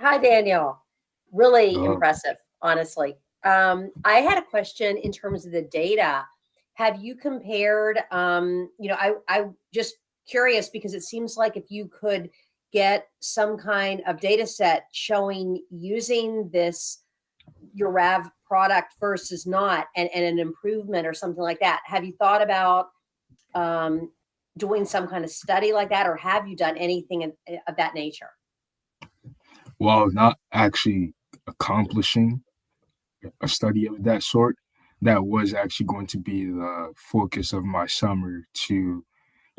Hi, Daniel. Really impressive, honestly. I had a question in terms of the data. Have you compared, I'm just curious because it seems like if you could get some kind of data set showing using your RAV product versus not, and an improvement or something like that. Have you thought about doing some kind of study like that, or have you done anything of that nature? Well, not actually accomplishing a study of that sort, that was actually going to be the focus of my summer to,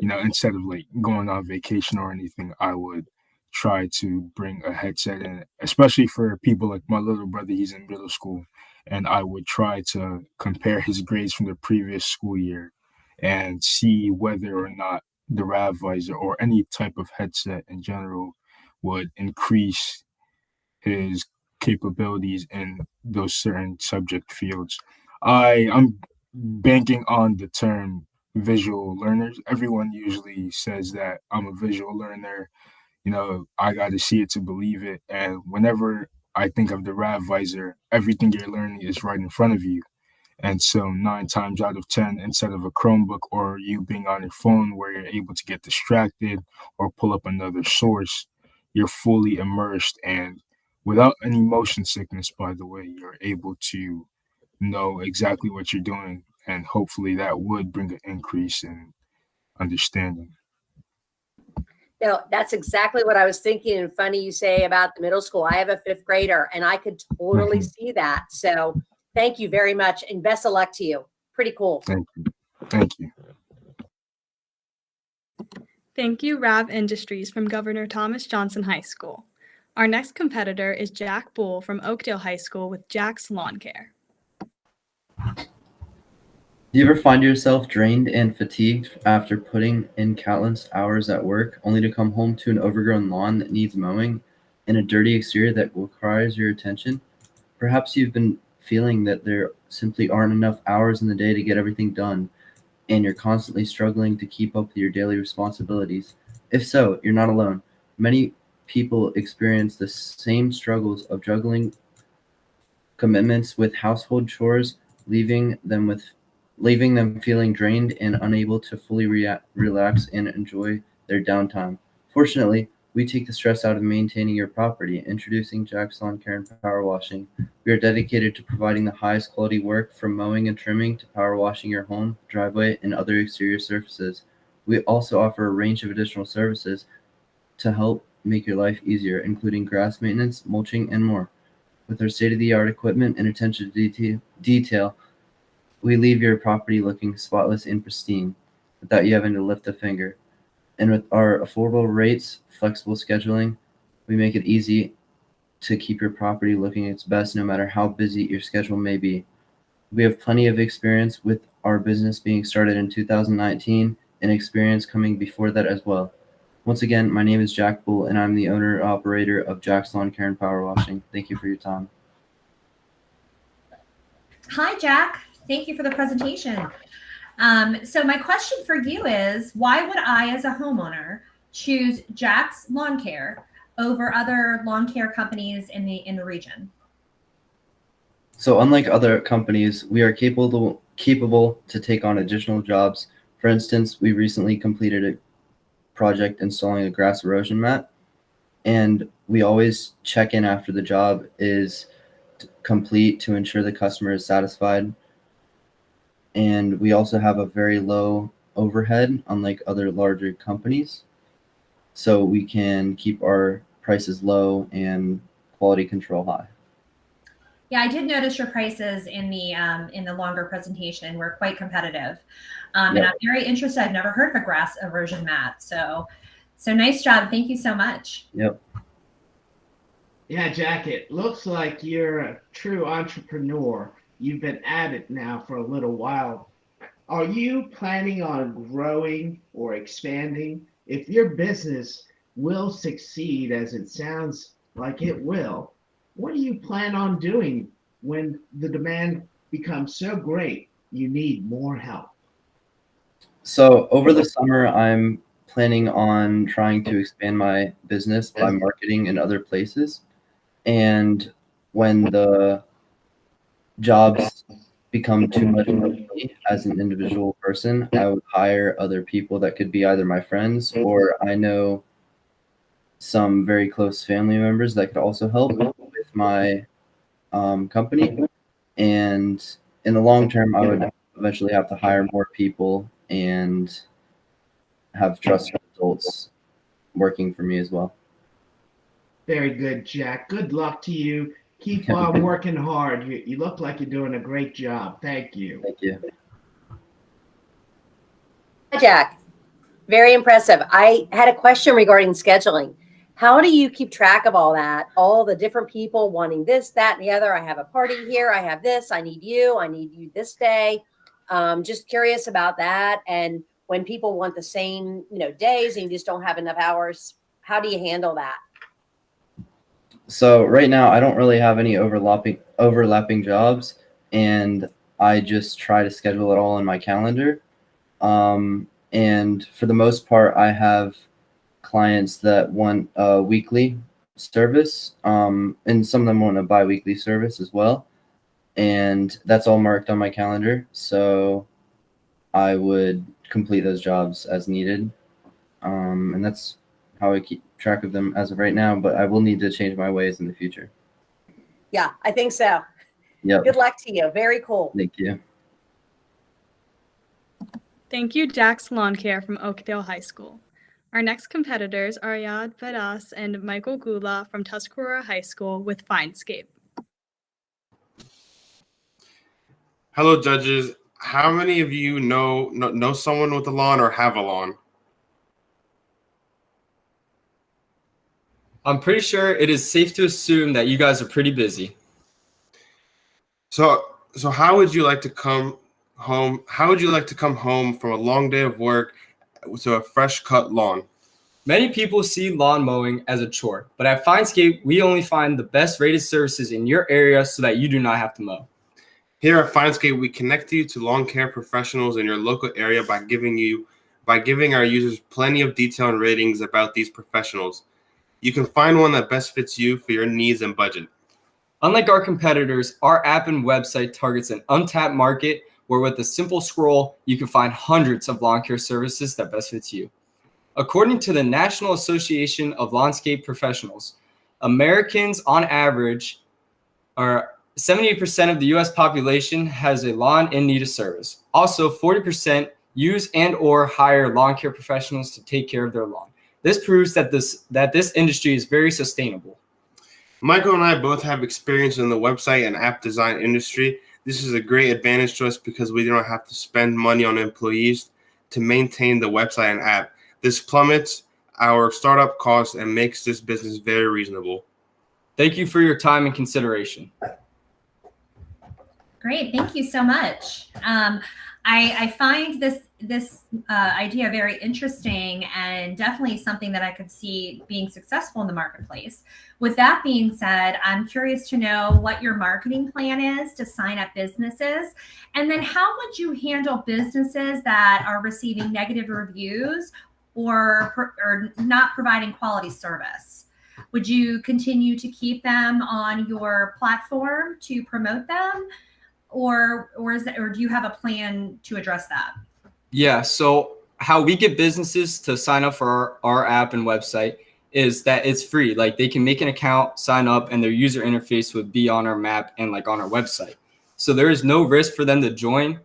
instead of like going on vacation or anything, I would try to bring a headset in, especially for people like my little brother, he's in middle school, and I would try to compare his grades from the previous school year and see whether or not the Rav visor or any type of headset in general would increase his capabilities in those certain subject fields. I'm banking on the term visual learners. Everyone usually says that I'm a visual learner. I got to see it to believe it. And whenever I think of the Rav visor, everything you're learning is right in front of you. And so 9 times out of 10, instead of a Chromebook or you being on your phone where you're able to get distracted or pull up another source, you're fully immersed and without any motion sickness, by the way, you're able to know exactly what you're doing. And hopefully that would bring an increase in understanding. That's exactly what I was thinking. And funny you say about the middle school. I have a 5th grader and I could totally see that. So thank you very much and best of luck to you. Pretty cool. Thank you. Thank you. Thank you, Rav Industries from Governor Thomas Johnson High School. Our next competitor is Jack Bull from Oakdale High School with Jack's Lawn Care. Do you ever find yourself drained and fatigued after putting in countless hours at work, only to come home to an overgrown lawn that needs mowing and a dirty exterior that requires your attention? Perhaps you've been feeling that there simply aren't enough hours in the day to get everything done, and you're constantly struggling to keep up with your daily responsibilities. If so, you're not alone. Many people experience the same struggles of juggling commitments with household chores, leaving them feeling drained and unable to fully relax and enjoy their downtime. Fortunately, we take the stress out of maintaining your property. Introducing Jack's Lawn Care and Power Washing. We are dedicated to providing the highest quality work, from mowing and trimming to power washing your home, driveway, and other exterior surfaces. We also offer a range of additional services to help make your life easier, including grass maintenance, mulching, and more. With our state-of-the-art equipment and attention to detail, we leave your property looking spotless and pristine without you having to lift a finger. And with our affordable rates, flexible scheduling, we make it easy to keep your property looking its best no matter how busy your schedule may be. We have plenty of experience with our business being started in 2019 and experience coming before that as well. Once again, my name is Jack Bull, and I'm the owner and operator of Jack's Lawn Care and Power Washing. Thank you for your time. Hi, Jack. Thank you for the presentation. So my question for you is, why would I, as a homeowner, choose Jack's Lawn Care over other lawn care companies in the region? So unlike other companies, we are capable to take on additional jobs. For instance, we recently completed a project installing a grass erosion mat, and we always check in after the job is complete to ensure the customer is satisfied. And we also have a very low overhead, unlike other larger companies, so we can keep our prices low and quality control high. Yeah, I did notice your prices in the longer presentation were quite competitive, and I'm very interested. I've never heard of a grass erosion mat, so nice job. Thank you so much. Yep. Yeah, Jack, it looks like you're a true entrepreneur. You've been at it now for a little while. Are you planning on growing or expanding? If your business will succeed, as it sounds like it will, what do you plan on doing when the demand becomes so great you need more help? So over the summer, I'm planning on trying to expand my business by marketing in other places. And when the jobs become too much for me as an individual person, I would hire other people that could be either my friends, or I know some very close family members that could also help with my company. And in the long term, I would eventually have to hire more people and have trusted adults working for me as well. Very good, Jack. Good luck to you. Keep on working hard. You look like you're doing a great job. Thank you. Thank you. Jack, very impressive. I had a question regarding scheduling. How do you keep track of all that? All the different people wanting this, that, and the other. I have a party here. I have this. I need you this day. Just curious about that. And when people want the same, days and you just don't have enough hours, how do you handle that? So right now I don't really have any overlapping jobs, and I just try to schedule it all in my calendar. And for the most part, I have clients that want a weekly service, and some of them want a bi-weekly service as well. And that's all marked on my calendar. So I would complete those jobs as needed. And that's how I keep track of them as of right now, but I will need to change my ways in the future. Yeah, I think so. Yep. Good luck to you. Very cool. Thank you. Thank you, Jax Lawn Care from Oakdale High School. Our next competitors are Ayad Fadas and Michael Gula from Tuscarora High School with Findscape. Hello, judges. How many of you know someone with a lawn or have a lawn? I'm pretty sure it is safe to assume that you guys are pretty busy. So how would you like to come home? How would you like to come home from a long day of work to a fresh cut lawn? Many people see lawn mowing as a chore, but at Findscape, we only find the best rated services in your area so that you do not have to mow. Here at Findscape, we connect you to lawn care professionals in your local area by giving our users plenty of detail and ratings about these professionals. You can find one that best fits you for your needs and budget. Unlike our competitors, our app and website targets an untapped market where with a simple scroll, you can find hundreds of lawn care services that best fits you. According to the National Association of Landscape Professionals, Americans on average are 78% of the US population has a lawn in need of service. Also, 40% use and or hire lawn care professionals to take care of their lawn. This proves that this industry is very sustainable. Michael and I both have experience in the website and app design industry. This is a great advantage to us because we don't have to spend money on employees to maintain the website and app. This plummets our startup costs and makes this business very reasonable. Thank you for your time and consideration. Great, thank you so much. I find this idea very interesting and definitely something that I could see being successful in the marketplace. With that being said, I'm curious to know what your marketing plan is to sign up businesses, and then how would you handle businesses that are receiving negative reviews or not providing quality service? Would you continue to keep them on your platform to promote them? Or do you have a plan to address that? Yeah, so how we get businesses to sign up for our app and website is that it's free. Like they can make an account, sign up, and their user interface would be on our map and like on our website. So there is no risk for them to join.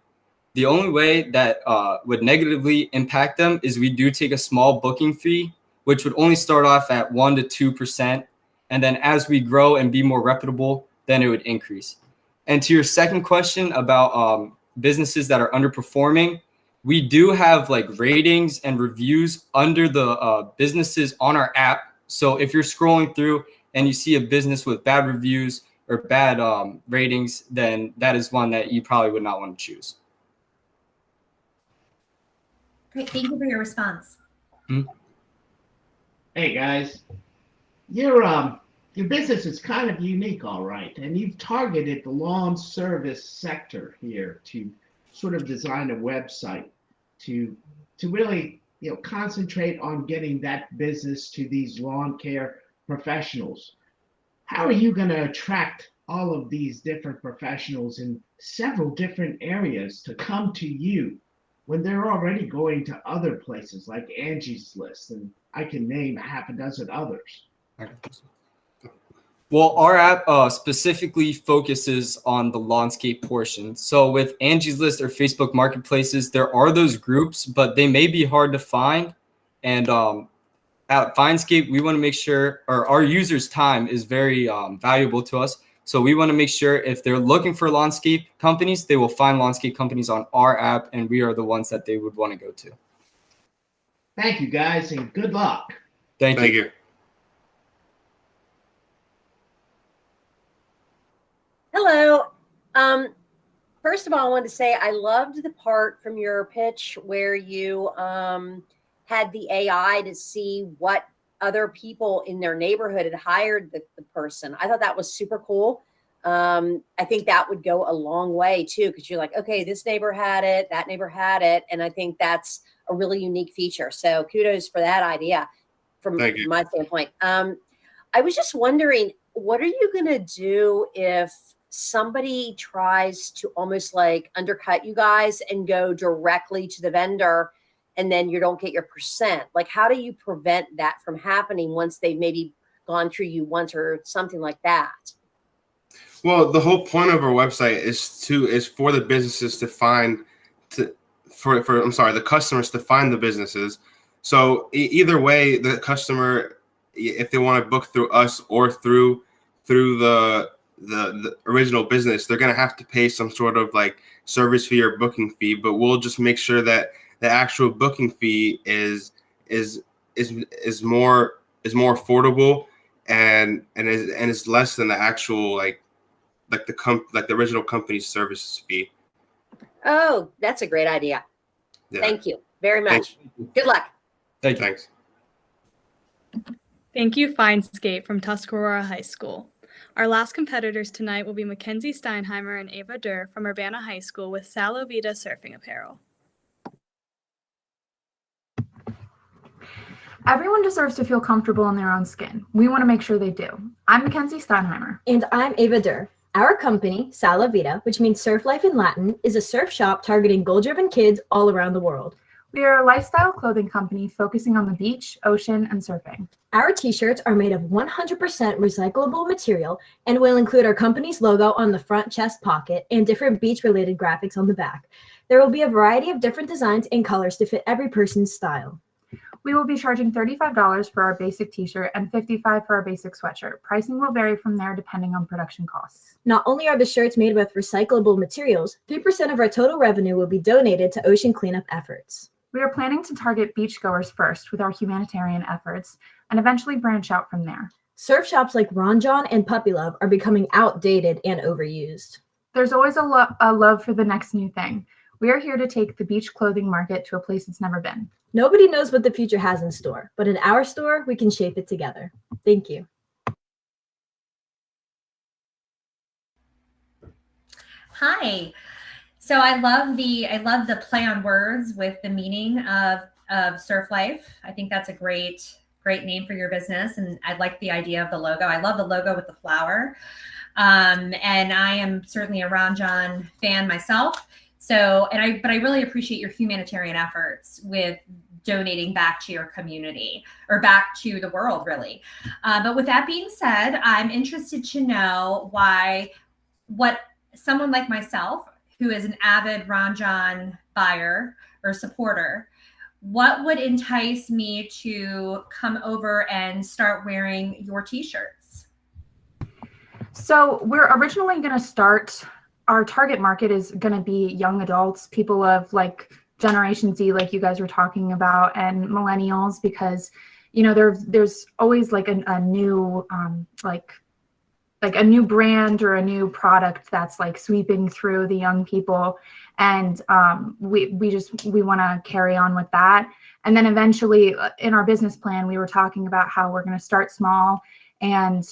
The only way that would negatively impact them is we do take a small booking fee, which would only start off at 1% to 2%. And then as we grow and be more reputable, then it would increase. And to your second question about businesses that are underperforming, we do have like ratings and reviews under the businesses on our app. So if you're scrolling through and you see a business with bad reviews or bad ratings, then that is one that you probably would not want to choose. Great, thank you for your response. Mm-hmm. Hey guys, your business is kind of unique, all right, and you've targeted the lawn service sector here to sort of design a website to really concentrate on getting that business to these lawn care professionals. How are you going to attract all of these different professionals in several different areas to come to you when they're already going to other places like Angie's List, and I can name a half a dozen others? Well, our app specifically focuses on the landscape portion. So with Angie's List or Facebook Marketplaces, there are those groups, but they may be hard to find. And at Findscape, we want to make sure our users' time is very valuable to us. So we want to make sure if they're looking for lawnscape companies, they will find lawnscape companies on our app, and we are the ones that they would want to go to. Thank you, guys, and good luck. Thank you. Hello. First of all, I wanted to say I loved the part from your pitch where you had the AI to see what other people in their neighborhood had hired the person. I thought that was super cool. I think that would go a long way too, because you're like, okay, this neighbor had it, that neighbor had it. And I think that's a really unique feature. So kudos for that idea from my standpoint. I was just wondering, what are you going to do if somebody tries to almost like undercut you guys and go directly to the vendor and then you don't get your percent? Like, how do you prevent that from happening once they've maybe gone through you once or something like that? Well, the whole point of our website is for the businesses to find the customers to find the businesses. So either way, the customer, if they want to book through us or through the original business, they're going to have to pay some sort of like service fee or booking fee, but we'll just make sure that the actual booking fee is more affordable and is less than the actual like the original company's service fee. Oh, that's a great idea. Yeah. Thank you very much. Good luck. Thanks. Thank you, Finescape from Tuscarora High School. Our last competitors tonight will be Mackenzie Steinheimer and Ava Durr from Urbana High School with Salo Vida Surfing Apparel. Everyone deserves to feel comfortable in their own skin. We want to make sure they do. I'm Mackenzie Steinheimer. And I'm Ava Durr. Our company, Sala Vida, which means surf life in Latin, is a surf shop targeting goal-driven kids all around the world. We are a lifestyle clothing company focusing on the beach, ocean, and surfing. Our t-shirts are made of 100% recyclable material and will include our company's logo on the front chest pocket and different beach-related graphics on the back. There will be a variety of different designs and colors to fit every person's style. We will be charging $35 for our basic t-shirt and $55 for our basic sweatshirt. Pricing will vary from there depending on production costs. Not only are the shirts made with recyclable materials, 3% of our total revenue will be donated to ocean cleanup efforts. We are planning to target beachgoers first with our humanitarian efforts and eventually branch out from there. Surf shops like Ron John and Puppy Love are becoming outdated and overused. There's always a love for the next new thing. We are here to take the beach clothing market to a place it's never been. Nobody knows what the future has in store, but in our store, we can shape it together. Thank you. Hi. So I love the play on words with the meaning of surf life. I think that's a great name for your business, and I like the idea of the logo. I love the logo with the flower, and I am certainly a Ron John fan myself. So, but I really appreciate your humanitarian efforts with donating back to your community or back to the world, really. But with that being said, I'm interested to know what someone like myself, who is an avid Ron John buyer or supporter, what would entice me to come over and start wearing your t-shirts? So we're originally going to start, our target market is going to be young adults, people of like Generation Z, like you guys were talking about, and millennials, because, you know, there's always like a new, like a new brand or a new product that's like sweeping through the young people. And we want to carry on with that. And then eventually in our business plan, we were talking about how we're going to start small and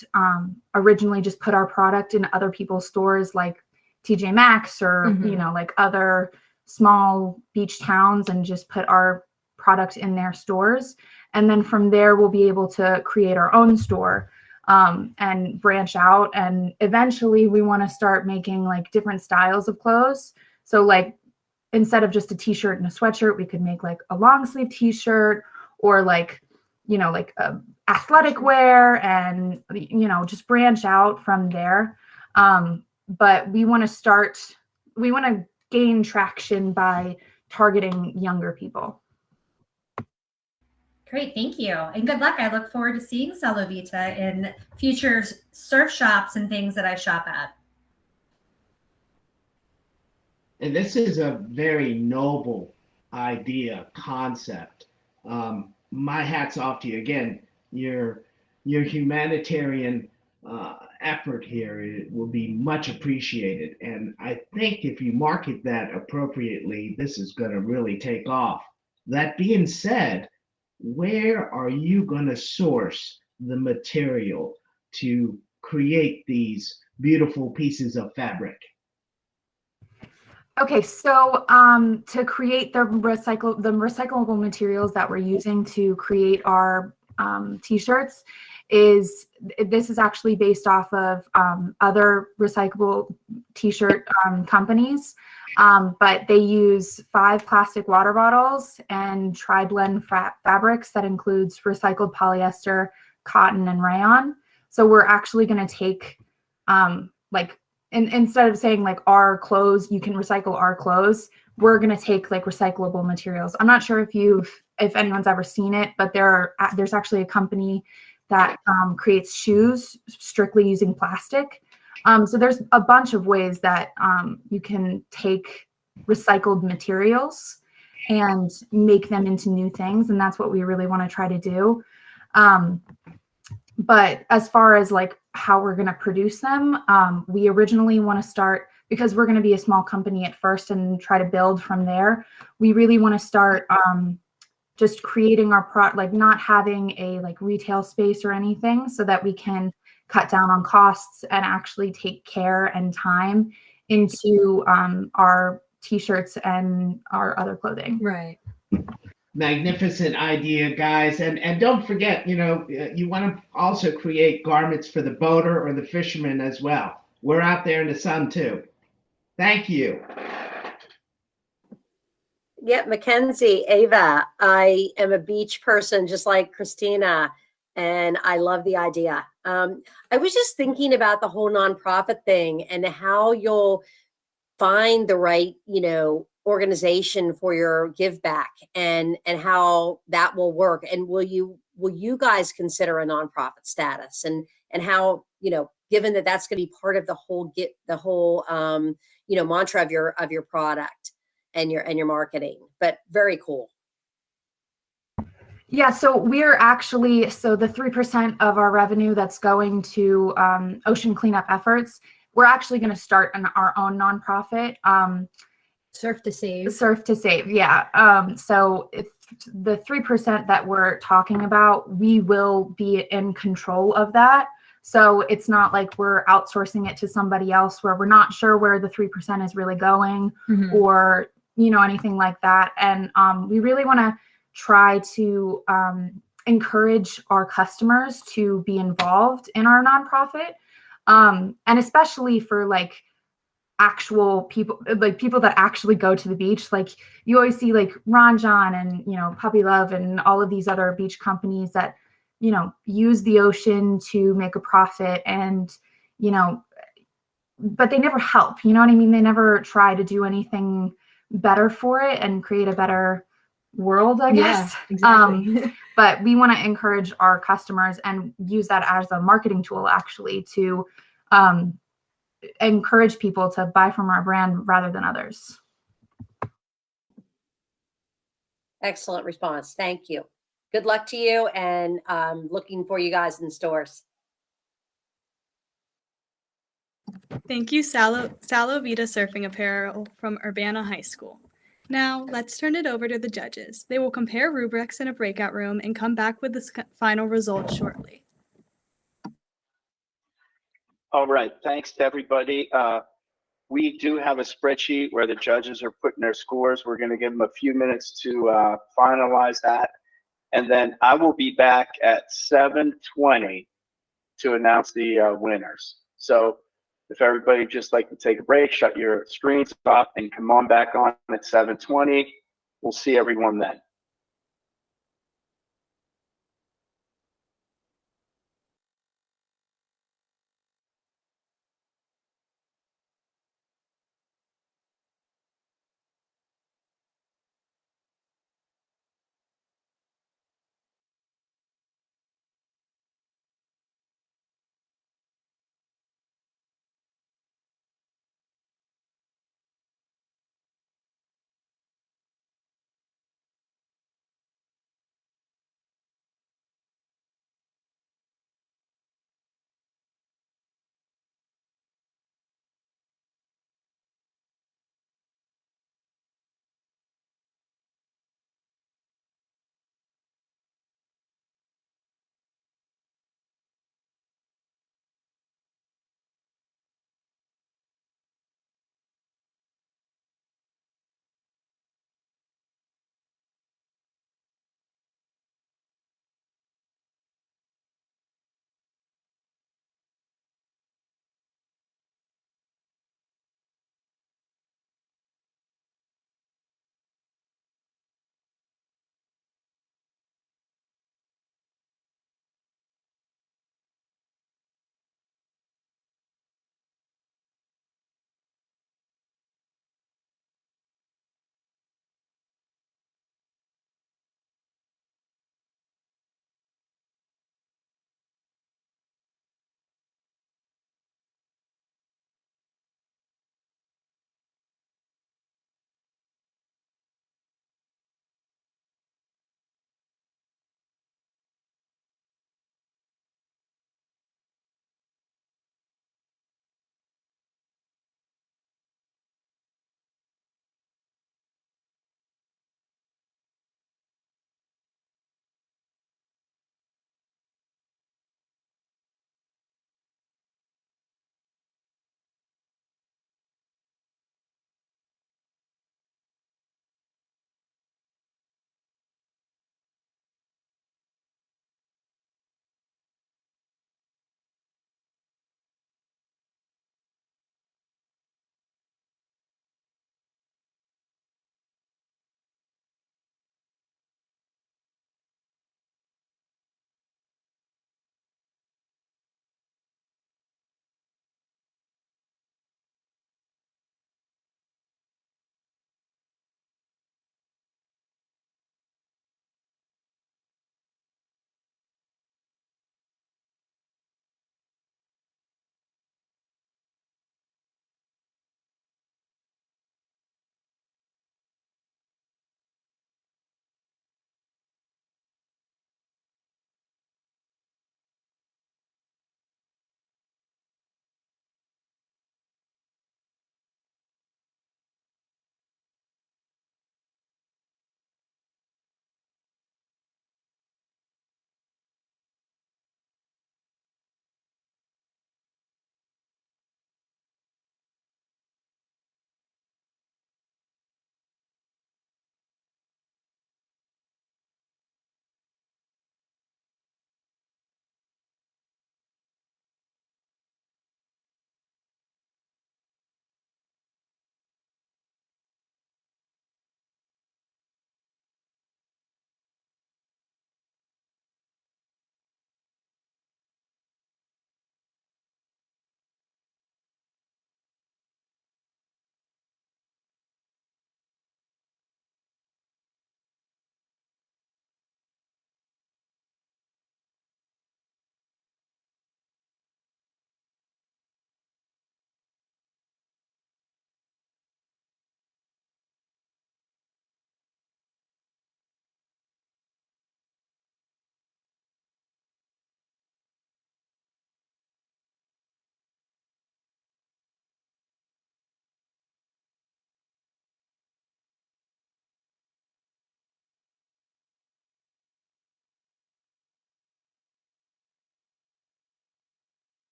originally just put our product in other people's stores like TJ Maxx or, you know, like other small beach towns, and just put our product in their stores. And then from there, we'll be able to create our own store and branch out. And eventually we want to start making like different styles of clothes. So like, instead of just a t-shirt and a sweatshirt, we could make like a long sleeve t-shirt, or like, you know, like athletic wear, and, you know, just branch out from there. But we want to gain traction by targeting younger people. Great, thank you. And good luck. I look forward to seeing Salovita in future surf shops and things that I shop at. And this is a very noble idea, concept. My hat's off to you. Again, your humanitarian effort here, it will be much appreciated. And I think if you market that appropriately, this is going to really take off. That being said, where are you going to source the material to create these beautiful pieces of fabric? Okay, so to create the recyclable materials that we're using to create our t-shirts this is actually based off of other recyclable t-shirt companies, but they use 5 plastic water bottles and tri-blend fabrics that includes recycled polyester, cotton, and rayon. So we're actually going to take like instead of saying like our clothes, you can recycle our clothes, we're going to take like recyclable materials. I'm not sure if anyone's ever seen it, but there's actually a company that creates shoes strictly using plastic. So there's a bunch of ways that you can take recycled materials and make them into new things. And that's what we really want to try to do. But as far as like how we're going to produce them, we originally want to start, because we're going to be a small company at first and try to build from there. We really want to start just creating our product, like not having a like retail space or anything, so that we can cut down on costs and actually take care and time into our t-shirts and our other clothing. Right. Magnificent idea, guys. And don't forget, you want to also create garments for the boater or the fisherman as well. We're out there in the sun too. Thank you. Yeah, Mackenzie, Ava, I am a beach person just like Christina, and I love the idea. I was just thinking about the whole nonprofit thing and how you'll find the right, organization for your give back and how that will work. And will you guys consider a nonprofit status and how, given that that's going to be part of the whole mantra of your product and your marketing, but very cool. Yeah, so we're actually, the 3% of our revenue that's going to ocean cleanup efforts, we're actually going to start our own nonprofit. Surf to Save. Surf to Save, yeah. So if the 3% that we're talking about, we will be in control of that. So it's not like we're outsourcing it to somebody else where we're not sure where the 3% is really going or, anything like that. And we really want to try to encourage our customers to be involved in our nonprofit. And especially for like actual people, like people that actually go to the beach. Like you always see like Ron John and, Puppy Love and all of these other beach companies that, use the ocean to make a profit and, but they never help, you know what I mean? They never try to do anything better for it and create a better world, I guess. Yeah, exactly. But we want to encourage our customers and use that as a marketing tool actually to encourage people to buy from our brand rather than others. Excellent response. Thank you. Good luck to you, and looking for you guys in stores. Thank you, Salovita Surfing Apparel from Urbana High School. Now, let's turn it over to the judges. They will compare rubrics in a breakout room and come back with the final results shortly. All right, thanks to everybody. We do have a spreadsheet where the judges are putting their scores. We're going to give them a few minutes to finalize that. And then I will be back at 7:20 to announce the winners. So if everybody just like to take a break, shut your screens off and come on back on at 7:20, we'll see everyone then.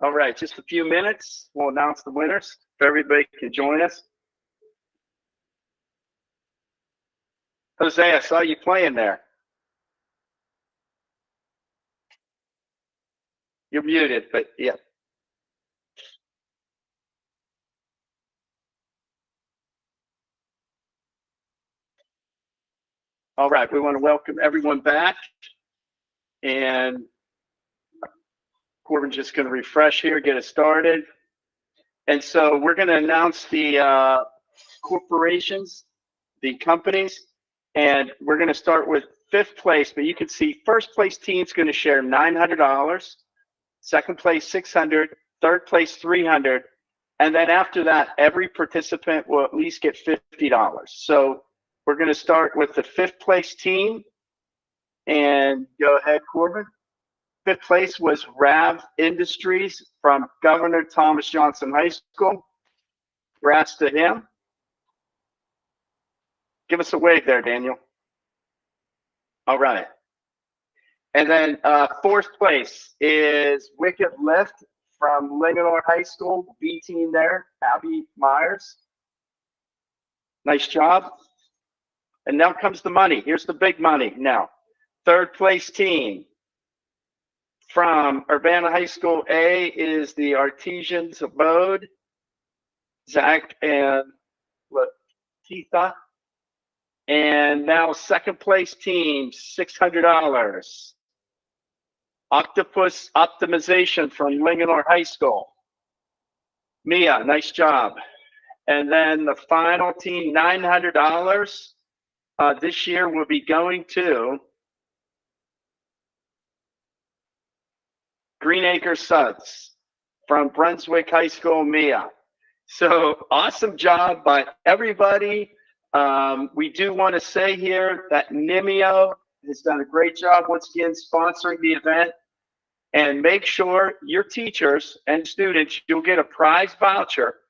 All right, just a few minutes. We'll announce the winners. If everybody can join us. Jose, I saw you playing there. You're muted, but yeah. All right, we want to welcome everyone back. And Corbin's just going to refresh here, get us started. And so we're going to announce the corporations, the companies, and we're going to start with 5th place. But you can see first place team's going to share $900, second place $600, third place $300, and then after that, every participant will at least get $50. So we're going to start with the 5th place team, and go ahead, Corbin. 5th place was Rav Industries from Governor Thomas Johnson High School. Congrats to him. Give us a wave there, Daniel. All right. And then 4th place is Wicked Lift from Linganore High School, B team there, Abby Myers. Nice job. And now comes the money. Here's the big money now. 3rd place team from Urbana High School A is the Artisans Abode, Zach and Latifah. And now 2nd place team, $600. Octopus Optimization from Linganore High School. Mia, nice job. And then the final team, $900 this year will be going to Greenacre Suds from Brunswick High School, Mia. So awesome job by everybody. We do want to say here that Nimio has done a great job once again sponsoring the event. And make sure your teachers and students, you'll get a prize voucher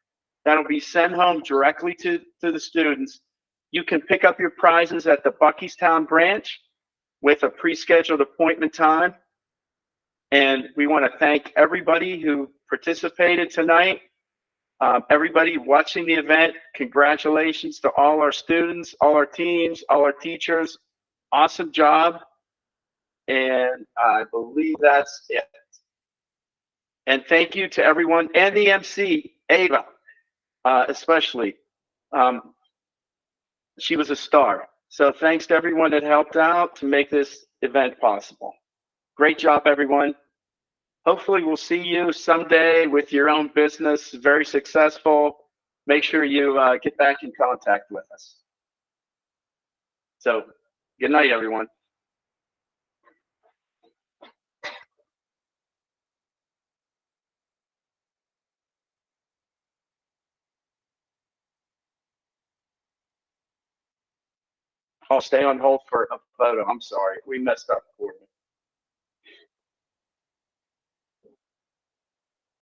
that'll be sent home directly to the students. You can pick up your prizes at the Buckystown branch with a pre-scheduled appointment time. And we want to thank everybody who participated tonight. Everybody watching the event, congratulations to all our students, all our teams, all our teachers. Awesome job. And I believe that's it. And thank you to everyone and the MC, Ava, especially. She was a star. So thanks to everyone that helped out to make this event possible. Great job, everyone. Hopefully we'll see you someday with your own business, very successful. Make sure you get back in contact with us. So good night, everyone. I'll stay on hold for a photo. I'm sorry. We messed up, Courtney.